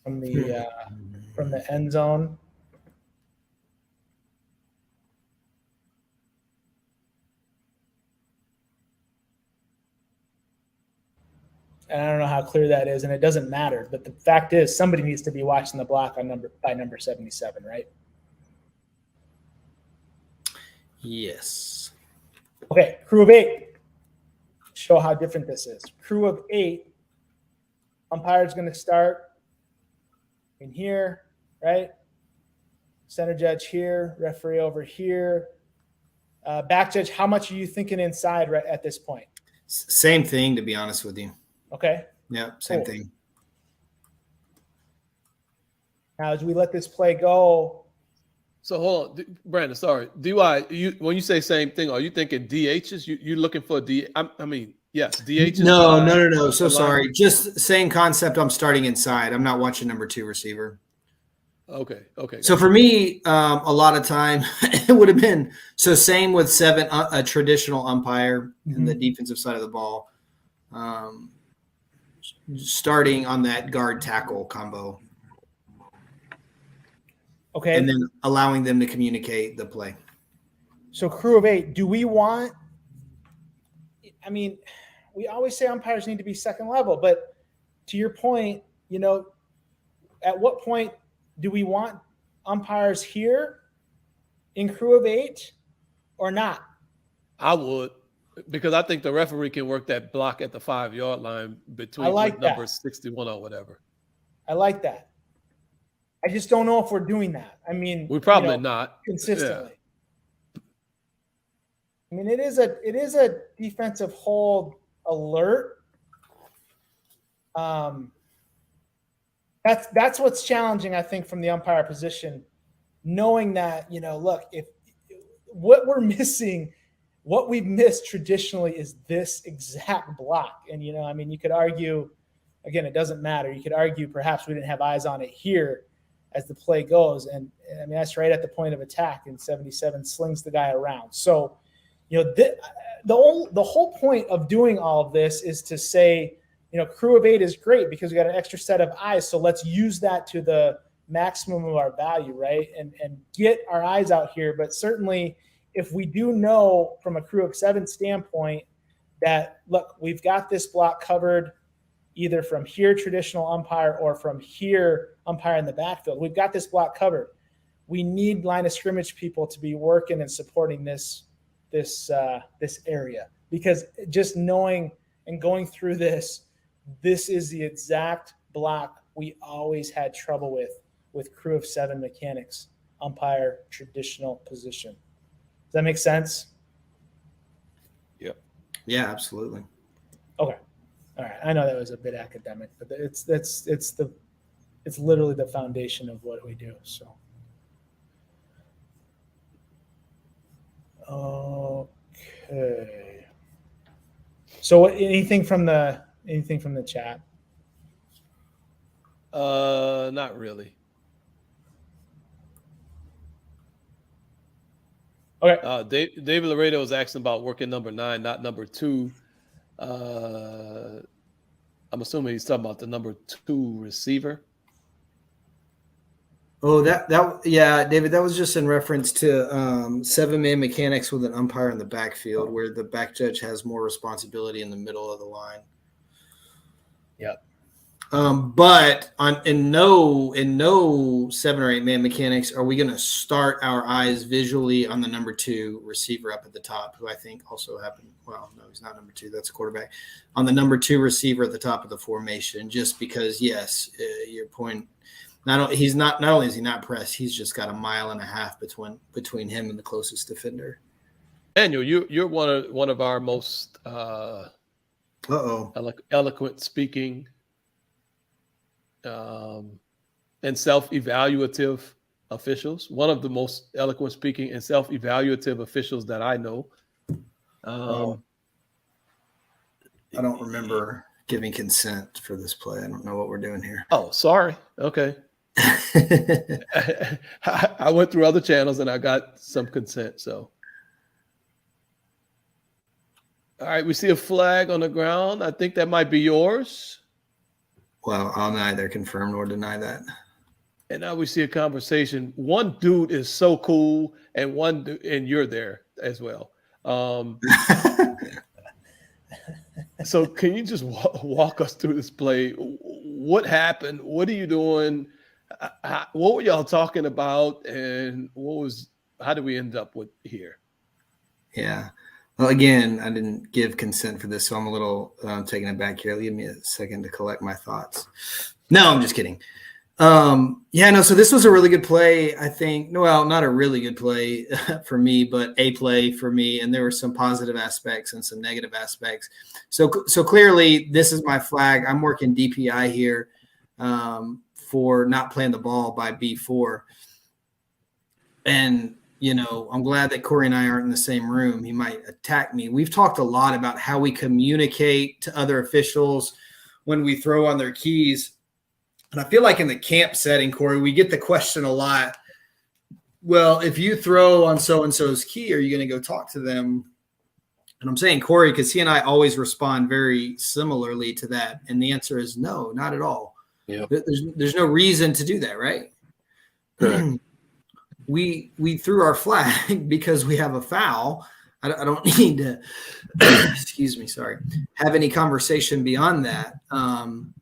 From the end zone. And I don't know how clear that is, and it doesn't matter. But the fact is, somebody needs to be watching the block by number 77, right? Yes. Okay, crew of 8. show how different this is. Crew of 8, umpire's going to start in here, right? Center judge here, referee over here. Back judge, how much are you thinking inside right at this point? Same thing, to be honest with you. Okay. Yeah, same Cool. thing. Now, as we let this play go, So hold on, Brandon. Sorry, DY. When you say same thing, are you thinking DHs? You looking for D? I mean, yes, DHs. No. So sorry. Just same concept. I'm starting inside. I'm not watching number 2 receiver. Okay. So for me, a lot of time it would have been same with 7, a traditional umpire in the defensive side of the ball, starting on that guard tackle combo. okay. And then allowing them to communicate the play. So crew of 8, do we want – I mean, we always say umpires need to be second level, but to your point, at what point do we want umpires here in crew of 8 or not? I would, because I think the referee can work that block at the 5-yard line between number 61 or whatever. I like that. I just don't know if we're doing that. I mean, we're probably not consistently. Yeah. I mean, it is a defensive hold alert. That's what's challenging, I think, from the umpire position, knowing that, look, if what we're missing, what we've missed traditionally is this exact block. And, I mean, you could argue, again, it doesn't matter. You could argue perhaps we didn't have eyes on it here as the play goes. And I mean, that's right at the point of attack, and 77 slings the guy around. So, the whole point of doing all of this is to say, crew of 8 is great because we got an extra set of eyes. So let's use that to the maximum of our value, right? And get our eyes out here. But certainly if we do know from a crew of 7 standpoint that, look, we've got this block covered either from here, traditional umpire, or from here, umpire in the backfield. We've got this block covered. We need line of scrimmage people to be working and supporting this area, because just knowing and going through this is the exact block we always had trouble with crew of 7 mechanics, umpire, traditional position. Does that make sense? Yep. Yeah, absolutely. Okay. All right. I know that was a bit academic, but it's literally the foundation of what we do. So, okay. So, anything from the chat? Not really. Okay. David Laredo was asking about working number 9, not number 2. I'm assuming he's talking about the number 2 receiver. Oh, yeah, David, that was just in reference to 7-man mechanics with an umpire in the backfield, where the back judge has more responsibility in the middle of the line. Yep. But in no 7 or 8 man mechanics are we going to start our eyes visually on the number 2 receiver up at the top, who I think also happened. Well, no, he's not number 2. That's a quarterback. On the number 2 receiver at the top of the formation, just because, yes, your point. Not only is he not pressed, he's just got a mile and a half between him and the closest defender. Daniel, you're one of our most eloquent speaking and self-evaluative officials. One of the most eloquent speaking and self-evaluative officials that I know. I don't remember giving consent for this play. I don't know what we're doing here. Oh, sorry. Okay. I went through other channels and I got some consent. So, all right, we see a flag on the ground. I think that might be yours. Well, I'll neither confirm nor deny that. And now we see a conversation. One dude is so cool, and and you're there as well. So can you just walk us through this play? What happened? What are you doing? What were y'all talking about? And how did we end up with here? Yeah. Well, again, I didn't give consent for this, so I'm a little taken aback here. Give me a second to collect my thoughts. No, I'm just kidding. So this was a really good play. I think, well, not a really good play for me, but a play for me. And there were some positive aspects and some negative aspects. So clearly this is my flag. I'm working DPI here for not playing the ball by B4. And, I'm glad that Corey and I aren't in the same room. He might attack me. We've talked a lot about how we communicate to other officials when we throw on their keys. And I feel like in the camp setting, Corey, we get the question a lot. Well, if you throw on so-and-so's key, are you going to go talk to them? And I'm saying Corey, because he and I always respond very similarly to that. And the answer is no, not at all. Yeah. There's no reason to do that, right? Correct. We threw our flag because we have a foul. I don't need to, excuse me, sorry, have any conversation beyond that. And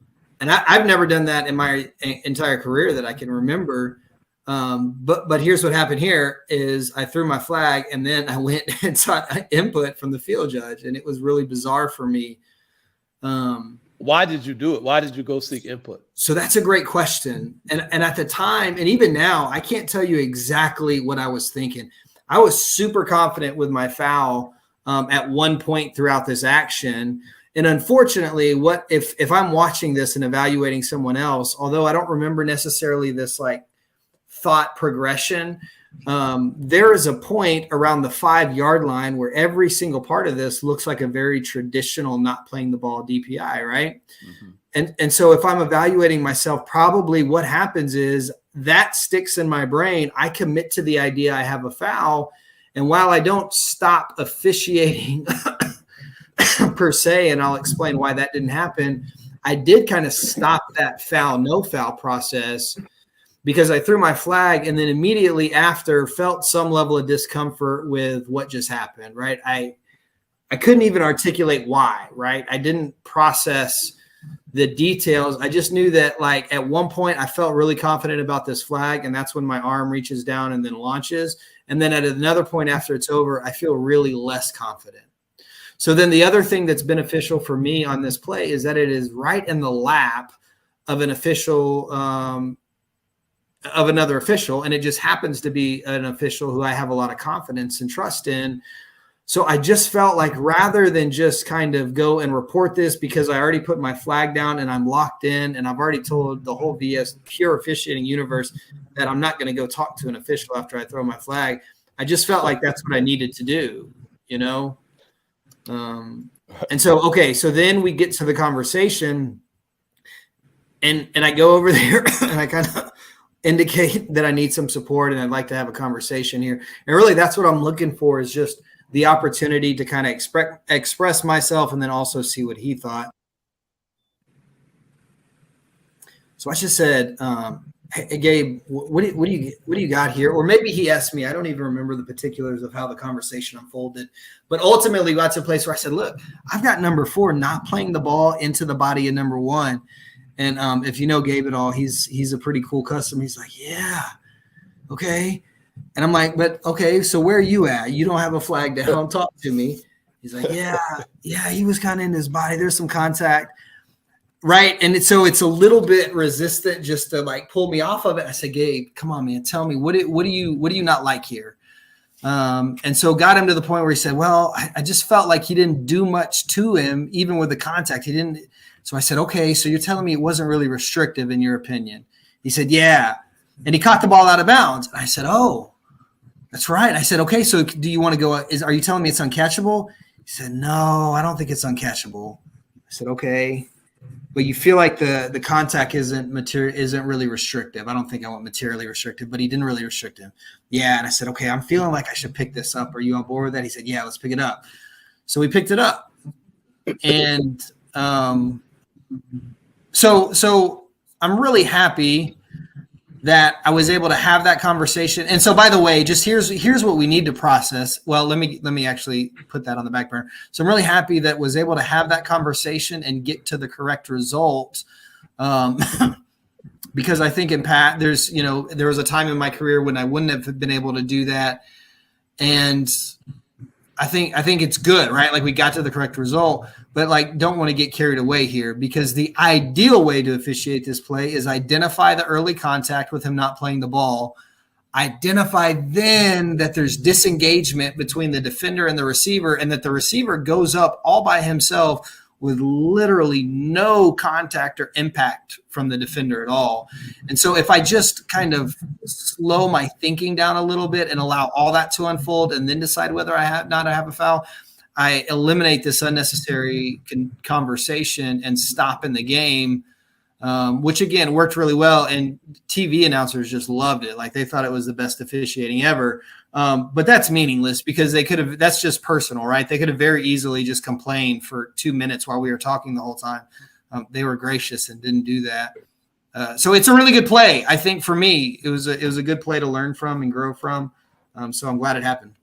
I've never done that in my entire career that I can remember. But here's what happened here is I threw my flag and then I went and sought input from the field judge, and it was really bizarre for me. Why did you do it? Why did you go seek input? So that's a great question. And at the time, and even now, I can't tell you exactly what I was thinking. I was super confident with my foul at one point throughout this action. And unfortunately, what if I'm watching this and evaluating someone else, although I don't remember necessarily this like thought progression, there is a point around the 5-yard line where every single part of this looks like a very traditional not playing the ball DPI, right? Mm-hmm. And so if I'm evaluating myself, probably what happens is that sticks in my brain. I commit to the idea I have a foul. And while I don't stop officiating per se, and I'll explain why that didn't happen, I did kind of stop that foul, no foul process because I threw my flag and then immediately after felt some level of discomfort with what just happened, right? I couldn't even articulate why, right? I didn't process the details. I just knew that like at one point I felt really confident about this flag, and that's when my arm reaches down and then launches. And then at another point after it's over, I feel really less confident. So then the other thing that's beneficial for me on this play is that it is right in the lap of an official, of another official. And it just happens to be an official who I have a lot of confidence and trust in. So I just felt like rather than just kind of go and report this because I already put my flag down and I'm locked in and I've already told the whole VS pure officiating universe that I'm not going to go talk to an official after I throw my flag. I just felt like that's what I needed to do, And so, okay, so then we get to the conversation and I go over there and I kind of indicate that I need some support and I'd like to have a conversation here. And really that's what I'm looking for is just the opportunity to kind of express myself and then also see what he thought. So I just said, hey, Gabe, what do you got here? Or maybe he asked me, I don't even remember the particulars of how the conversation unfolded, but ultimately got to a place where I said, look, I've got number 4 not playing the ball into the body of number 1. And if you know Gabe at all, he's a pretty cool customer. He's like, yeah, okay. And I'm like, but okay, so where are you at? You don't have a flag down. Talk to me. He's like, yeah, he was kind of in his body. There's some contact. Right. And so it's a little bit resistant just to like pull me off of it. I said, Gabe, come on, man, tell me, what do you not like here? And so got him to the point where he said, well, I just felt like he didn't do much to him, even with the contact. He didn't. So I said, okay, so you're telling me it wasn't really restrictive in your opinion? He said, yeah. And he caught the ball out of bounds. And I said, oh, that's right. I said, okay, so do you want to go? Are you telling me it's uncatchable? He said, no, I don't think it's uncatchable. I said, okay. But you feel like the contact isn't really restrictive. I don't think I want materially restrictive, but he didn't really restrict him. Yeah, and I said, okay, I'm feeling like I should pick this up. Are you on board with that? He said, yeah, let's pick it up. So we picked it up, and so I'm really happy that I was able to have that conversation. And so, by the way, just here's what we need to process. Well, let me actually put that on the back burner. So I'm really happy that was able to have that conversation and get to the correct result. Because I think there was a time in my career when I wouldn't have been able to do that. And I think it's good, right? Like we got to the correct result, but like don't want to get carried away here because the ideal way to officiate this play is identify the early contact with him not playing the ball. Identify then that there's disengagement between the defender and the receiver, and that the receiver goes up all by himself with literally no contact or impact from the defender at all. And so if I just kind of slow my thinking down a little bit and allow all that to unfold and then decide whether I have a foul, I eliminate this unnecessary conversation and stop in the game, which again worked really well. And TV announcers just loved it. Like they thought it was the best officiating ever. But that's meaningless because that's just personal, right? They could have very easily just complained for 2 minutes while we were talking the whole time. They were gracious and didn't do that. So it's a really good play. I think for me, it was a good play to learn from and grow from. So I'm glad it happened.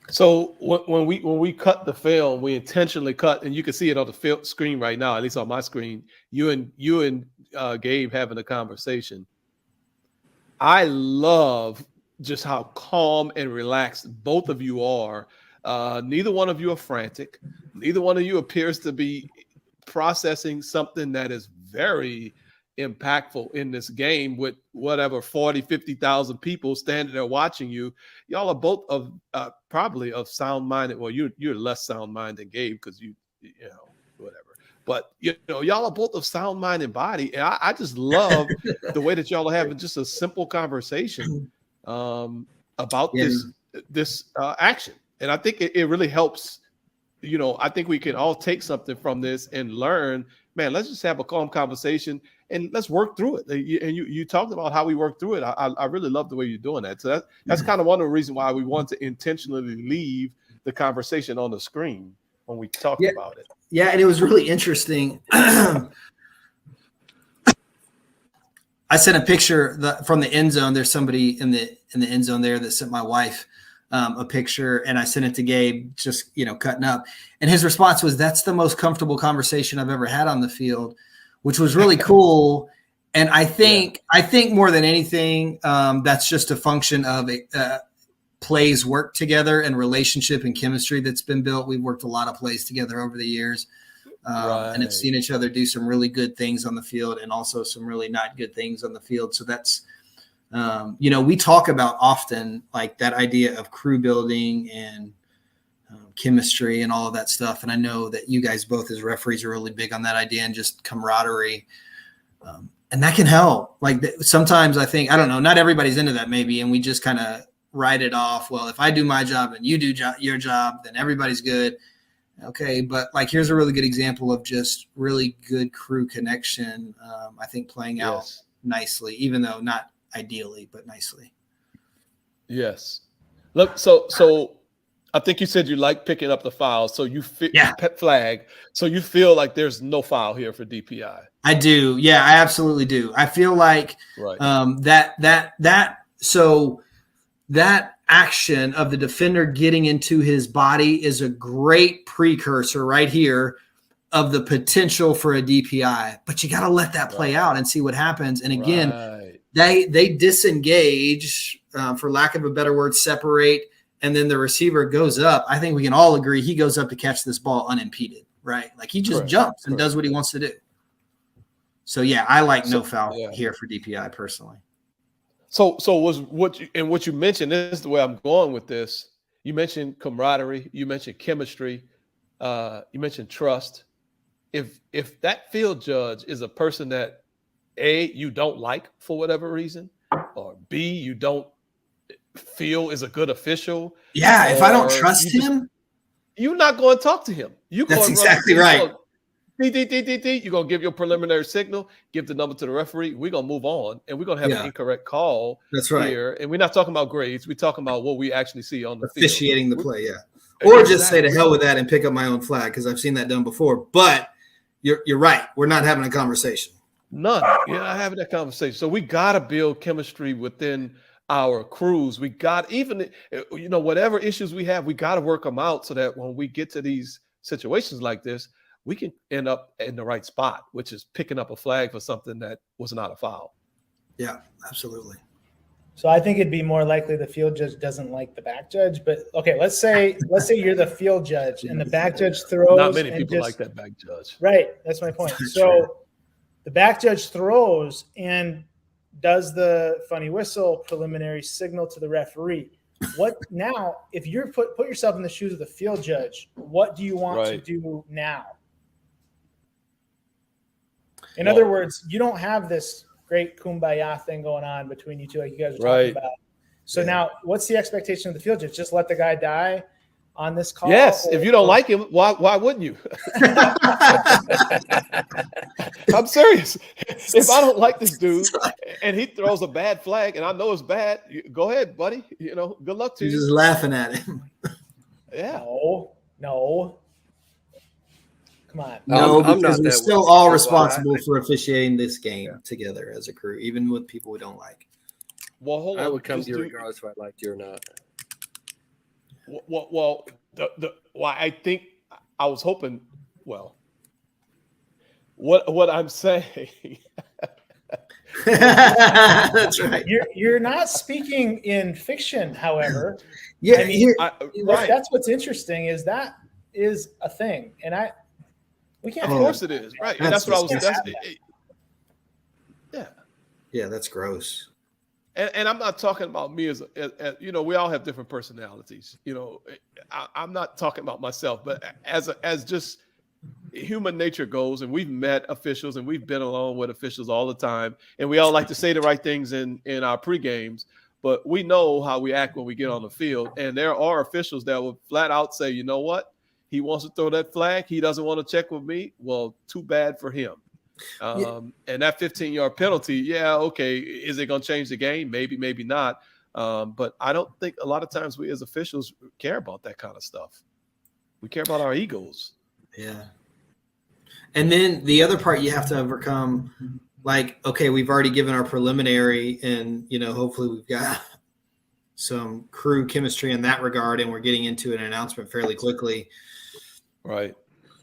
So when we cut the film, we intentionally cut, and you can see it on the film screen right now, at least on my screen, you and Gabe having a conversation. I love just how calm and relaxed both of you are. Neither one of you are frantic. Neither one of you appears to be processing something that is very impactful in this game with whatever 40, 50,000 people standing there watching you. Y'all are both of probably of sound minded. Well, you're less sound minded than Gabe because you know, whatever. But, you know, y'all are both of sound mind and body. And I just love the way that y'all are having just a simple conversation about this action. And I think it really helps. You know, I think we can all take something from this and learn, man, let's just have a calm conversation and let's work through it. And you talked about how we work through it. I really love the way you're doing that. So that's kind of one of the reasons why we want to intentionally leave the conversation on the screen when we talk about it. Yeah, and it was really interesting. I sent a picture from the end zone. There's somebody in the end zone there that sent my wife a picture, and I sent it to Gabe, just cutting up. And his response was, "That's the most comfortable conversation I've ever had on the field," which was really cool. And I think more than anything, that's just a function of plays work together and relationship and chemistry that's been built. We've worked a lot of plays together over the years and have seen each other do some really good things on the field and also some really not good things on the field. So that's, we talk about often like that idea of crew building and chemistry and all of that stuff. And I know that you guys both as referees are really big on that idea and just camaraderie. And that can help. Like sometimes I think, I don't know, not everybody's into that maybe. And we just kind of write it off. Well, if I do my job and you do your job, then everybody's good. Okay. But like, here's a really good example of just really good crew connection. I think playing out nicely, even though not ideally, but nicely. Yes. Look, so I think you said you like picking up the foul. So you pet flag. So you feel like there's no foul here for DPI. I do. Yeah, I absolutely do. I feel like that action of the defender getting into his body is a great precursor right here of the potential for a DPI. But you got to let that play out and see what happens. And again, they disengage, for lack of a better word, separate, and then the receiver goes up. I think we can all agree he goes up to catch this ball unimpeded, right? Like he just jumps and does what he wants to do. So yeah, I like no foul here for DPI personally. So was what you mentioned, this is the way I'm going with this. You mentioned camaraderie, you mentioned chemistry, you mentioned trust. If that field judge is a person that A, you don't like for whatever reason, or B, you don't feel is a good official. Yeah, if I don't trust him, you're not going to talk to him. That's exactly right. You're going to give your preliminary signal, give the number to the referee. We're going to move on, and we're going to have an incorrect call. That's right. Here. And we're not talking about grades. We're talking about what we actually see on the field. Officiating the play, Or just say to hell with that and pick up my own flag because I've seen that done before. But you're right. We're not having a conversation. None. You're not having that conversation. So we got to build chemistry within our crews. We got whatever issues we have, we got to work them out so that when we get to these situations like this, we can end up in the right spot, which is picking up a flag for something that was not a foul. Yeah, absolutely. So I think it'd be more likely the field judge doesn't like the back judge. But okay, let's say you're the field judge and the back judge throws. Not many and people just, like that back judge. Right. That's my point. So the back judge throws and does the funny whistle preliminary signal to the referee. What now, if you're put yourself in the shoes of the field judge, what do you want to do now? In other words, you don't have this great kumbaya thing going on between you two, like you guys are talking about. So now what's the expectation of the field judge? Just let the guy die on this call? Yes. If you don't like him, why wouldn't you? I'm serious. If I don't like this dude and he throws a bad flag and I know it's bad, go ahead, buddy. You know, good luck to you. You're just laughing at him. Yeah. No. Come on. No, I'm because not we're that still way. all responsible for officiating this game together as a crew, even with people we don't like. Well, hold on. I would come Just to you do- regardless if I liked you or not. Well, I think I was hoping. Well, what I'm saying. That's right. You're not speaking in fiction, however. Yeah, I mean, Right. That's what's interesting is that is a thing, and we can't. Of course it is. Right. And that's what I was. yeah, that's gross. And I'm not talking about me as you know, we all have different personalities. You know, I'm not talking about myself, but as just human nature goes, and we've met officials and we've been along with officials all the time, and we all like to say the right things in our pre-games, but we know how we act when we get on the field. And there are officials that will flat out say, you know what, he wants to throw that flag, he doesn't want to check with me. Well, too bad for him. And that 15-yard penalty, okay, is it going to change the game? Maybe, maybe not. But I don't think a lot of times we as officials care about that kind of stuff. We care about our egos. Yeah. And then the other part you have to overcome, like, okay, we've already given our preliminary and, you know, hopefully we've got some crew chemistry in that regard and we're getting into an announcement fairly quickly. Right.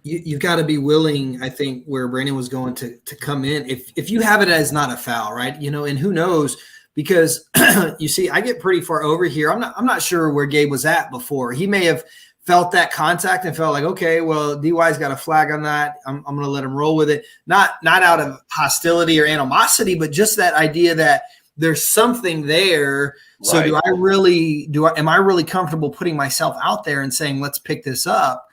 You've got to be willing, I think, where Brandon was going to come in. If you have it as not a foul, right? You know, and who knows, because you see, I get pretty far over here. I'm not sure where Gabe was at before. He may have felt that contact and felt like, okay, well, DY's got a flag on that. I'm going to let him roll with it. Not out of hostility or animosity, but just that idea that there's something there. So Right. am I really comfortable putting myself out there and saying, let's pick this up?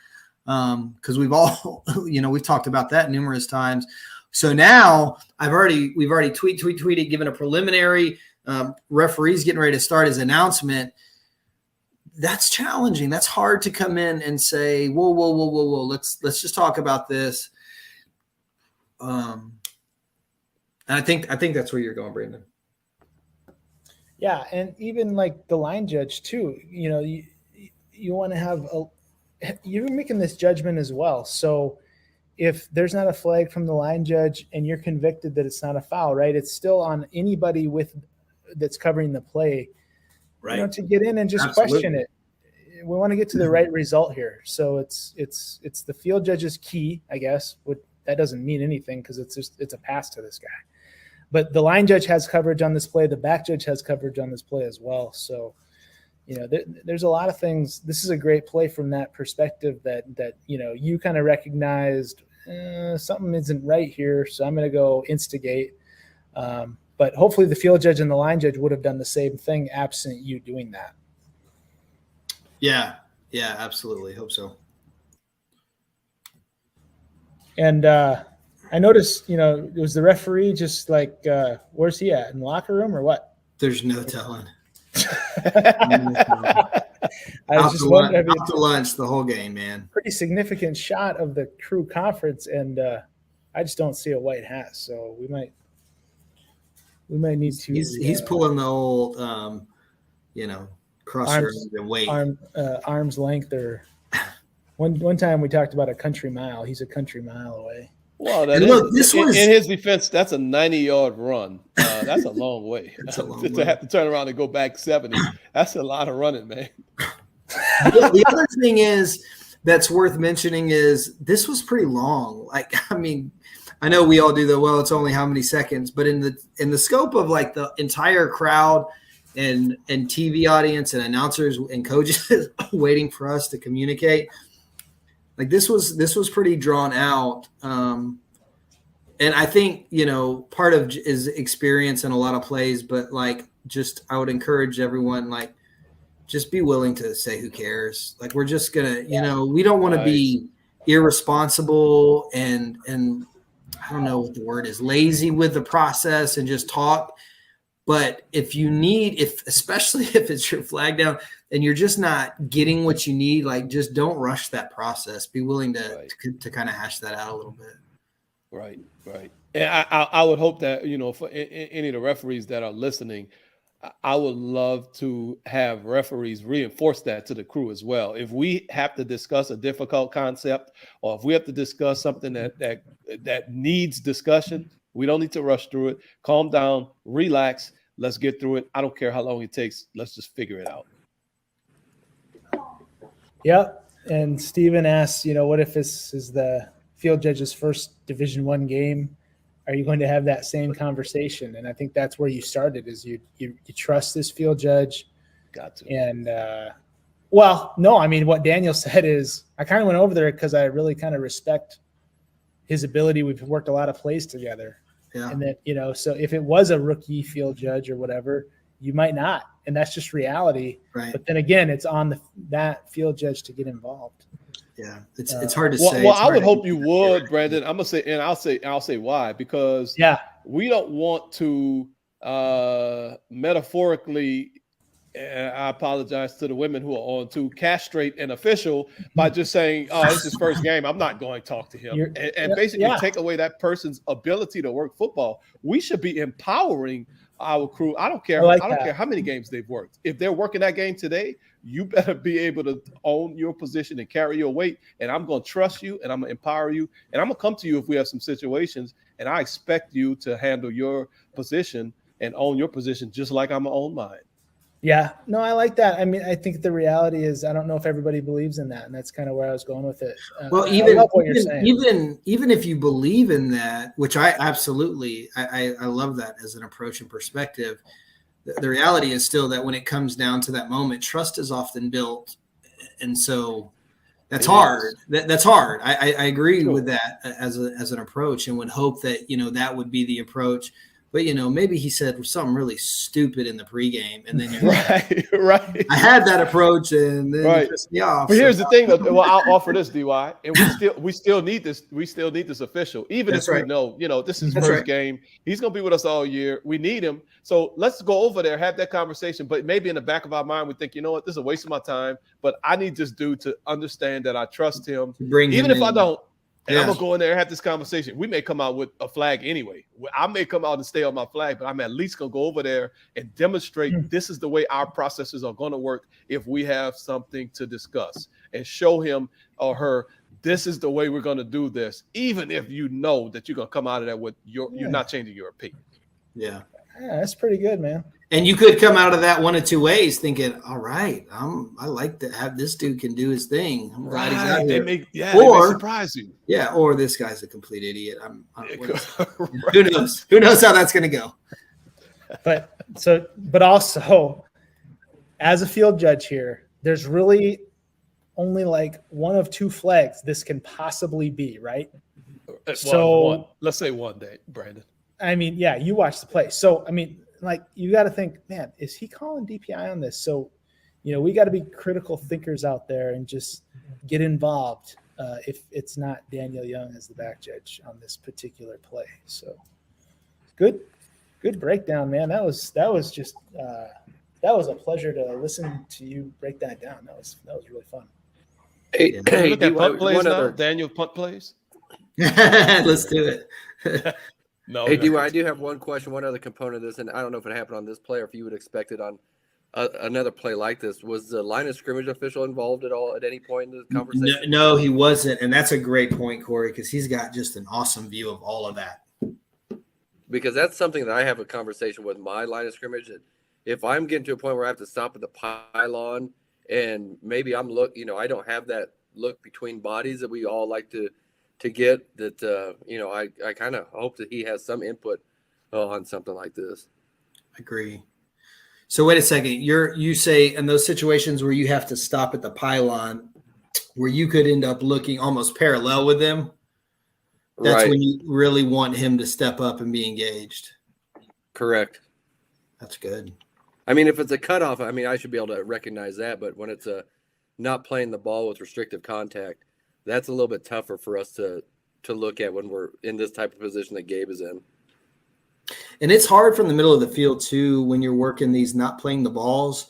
Because we've all, you know, we've talked about that numerous times. So now we've already tweeted, given a preliminary, referee's getting ready to start his announcement. That's challenging. That's hard to come in and say, whoa. Let's just talk about this. And I think that's where you're going, Brandon. Yeah, and even like the line judge too. You know, you want to have you're making this judgment as well. So if there's not a flag from the line judge and you're convicted that it's not a foul, right? It's still on anybody that's covering the play, Right. you know, to get in and just Absolutely. question it. We want to get to the right result here. So it's the field judge's key, I guess. That doesn't mean anything because it's a pass to this guy. But the line judge has coverage on this play. The back judge has coverage on this play as well. So, you know, there's a lot of things. This is a great play from that perspective that you know, you kind of recognized something isn't right here, so I'm going to go instigate. But hopefully the field judge and the line judge would have done the same thing absent you doing that. Yeah, absolutely. Hope so. And I noticed, you know, was the referee just like, where's he at, in the locker room or what? There's no telling. I was just wondering. Out to lunch the whole game, man. Pretty significant shot of the crew conference, and I just don't see a white hat, so we might need to. He's pulling the old, you know, crosshair and weight. Arm's length, or one time we talked about a country mile. He's a country mile away. Well, And look, this was in his defense. That's a 90-yard run. That's a long way. That's a long to way. have to turn around and go back 70. That's a lot of running, man. The other thing that's worth mentioning is this was pretty long. Like, I mean, I know we all do the, well, it's only how many seconds, but in the scope of like the entire crowd and TV audience and announcers and coaches waiting for us to communicate. Like this was pretty drawn out. And I think, part of is experience in a lot of plays, but like, just, I would encourage everyone, like, just be willing to say, who cares? Like, we're just going to, we don't want to be irresponsible and I don't know what the word is, lazy with the process and just talk. But especially if it's your flag down and you're just not getting what you need, like, just don't rush that process. Be willing to kind of hash that out a little bit. Right. And I would hope that, for any of the referees that are listening, I would love to have referees reinforce that to the crew as well. If we have to discuss a difficult concept, or if we have to discuss something that needs discussion, we don't need to rush through it. Calm down, relax. Let's get through it. I don't care how long it takes. Let's just figure it out. Yep. And Steven asks, what if this is the field judge's first Division I game? Are you going to have that same conversation? And I think that's where you started, is you trust this field judge. Got to. And, no, I mean, what Daniel said is, I kind of went over there because I really kind of respect his ability. We've worked a lot of plays together. Yeah. And that, so if it was a rookie field judge or whatever, you might not. And that's just reality. Right. But then again, it's on that field judge to get involved. Yeah, it's hard to say. Well, I would hope you would, Brandon. I'm gonna say, and I'll say why, because we don't want to metaphorically. I apologize to the women who are on to castrate an official by just saying, "Oh, it's his first game. I'm not going to talk to him," and basically take away that person's ability to work football. We should be empowering our crew. I don't care. I don't care how many games they've worked. If they're working that game today, you better be able to own your position and carry your weight. And I'm going to trust you, and I'm going to empower you, and I'm going to come to you if we have some situations. And I expect you to handle your position and own your position just like I'm going to own mine. Yeah, no, I like that. I mean, I think the reality is, I don't know if everybody believes in that, and that's kind of where I was going with it. Well, even if you believe in that, which I absolutely, I love that as an approach and perspective. The reality is still that when it comes down to that moment, trust is often built, and so that's hard. That's hard. I agree with that as an approach, and would hope that that would be the approach. But maybe he said something really stupid in the pregame, and then you're right. I had that approach, and then it pissed me off. But here's the thing, though. Well, I'll offer this, DY, and we still need this. We still need this official, even if we know, this is his first game. He's going to be with us all year. We need him, so let's go over there, have that conversation. But maybe in the back of our mind, we think, this is a waste of my time. But I need this dude to understand that I trust him, even if I don't. And I'm going to go in there and have this conversation. We may come out with a flag anyway. I may come out and stay on my flag, but I'm at least going to go over there and demonstrate this is the way our processes are going to work if we have something to discuss, and show him or her this is the way we're going to do this, even if you know that you're going to come out of that with you're not changing your opinion. Yeah, that's pretty good, man. And you could come out of that one of two ways, thinking, "All right, I like to have this dude can do his thing. I'm glad he's out here." They may surprise you. Yeah, or this guy's a complete idiot. Who knows? Who knows how that's going to go? But also, as a field judge here, there's really only like one of two flags this can possibly be, right? Let's say one day, Brandon. I mean, yeah, you watch the play. So, I mean, like, you got to think, man, is he calling DPI on this? So, we got to be critical thinkers out there and just get involved if it's not Daniel Young as the back judge on this particular play. So, good breakdown, man. That was just that was a pleasure to listen to you break that down. That was really fun. Hey, look at punt plays now. Daniel punt plays. Let's do it. No. Hey, D.Y., I do have one question, one other component of this, and I don't know if it happened on this play or if you would expect it on another play like this. Was the line of scrimmage official involved at all at any point in the conversation? No, he wasn't, and that's a great point, Corey, because he's got just an awesome view of all of that. Because that's something that I have a conversation with my line of scrimmage. That if I'm getting to a point where I have to stop at the pylon, and maybe I don't have that look between bodies that we all like to get, that I kind of hope that he has some input on something like this. Agree. So wait a second. You say in those situations where you have to stop at the pylon, where you could end up looking almost parallel with them. That's Right. when you really want him to step up and be engaged. Correct. That's good. I mean, if it's a cutoff, I mean, I should be able to recognize that. But when it's a not playing the ball with restrictive contact, that's a little bit tougher for us to look at when we're in this type of position that Gabe is in. And it's hard from the middle of the field too when you're working these not playing the balls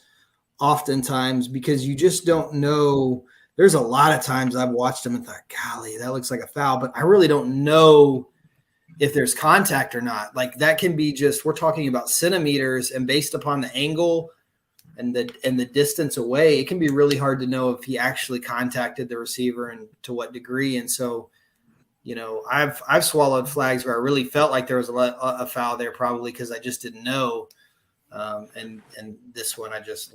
oftentimes because you just don't know. There's a lot of times I've watched him and thought, golly, that looks like a foul, but I really don't know if there's contact or not. Like that can be just, we're talking about centimeters, and based upon the angle and the distance away, it can be really hard to know if he actually contacted the receiver and to what degree. And so, I've swallowed flags where I really felt like there was a foul there, probably because I just didn't know. And this one I just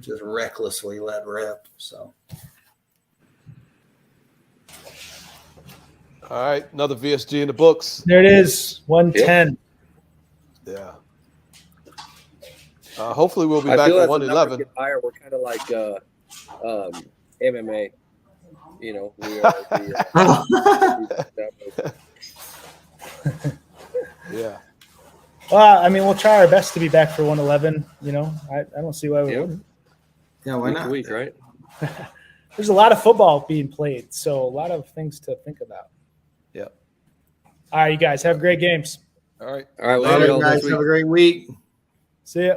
just recklessly let rip. So. All right, another VSG in the books. There it is, 110. Yeah. Hopefully we'll be I back feel at as the 111. numbers get higher, we're kind of like MMA. We are Yeah. Well, I mean, we'll try our best to be back for 111. I don't see why we wouldn't. Yeah, why week not? to week, right? There's a lot of football being played, so a lot of things to think about. Yep. All right, you guys have great games. All right. All right, All right, y'all guys, next week. have a great week. See ya.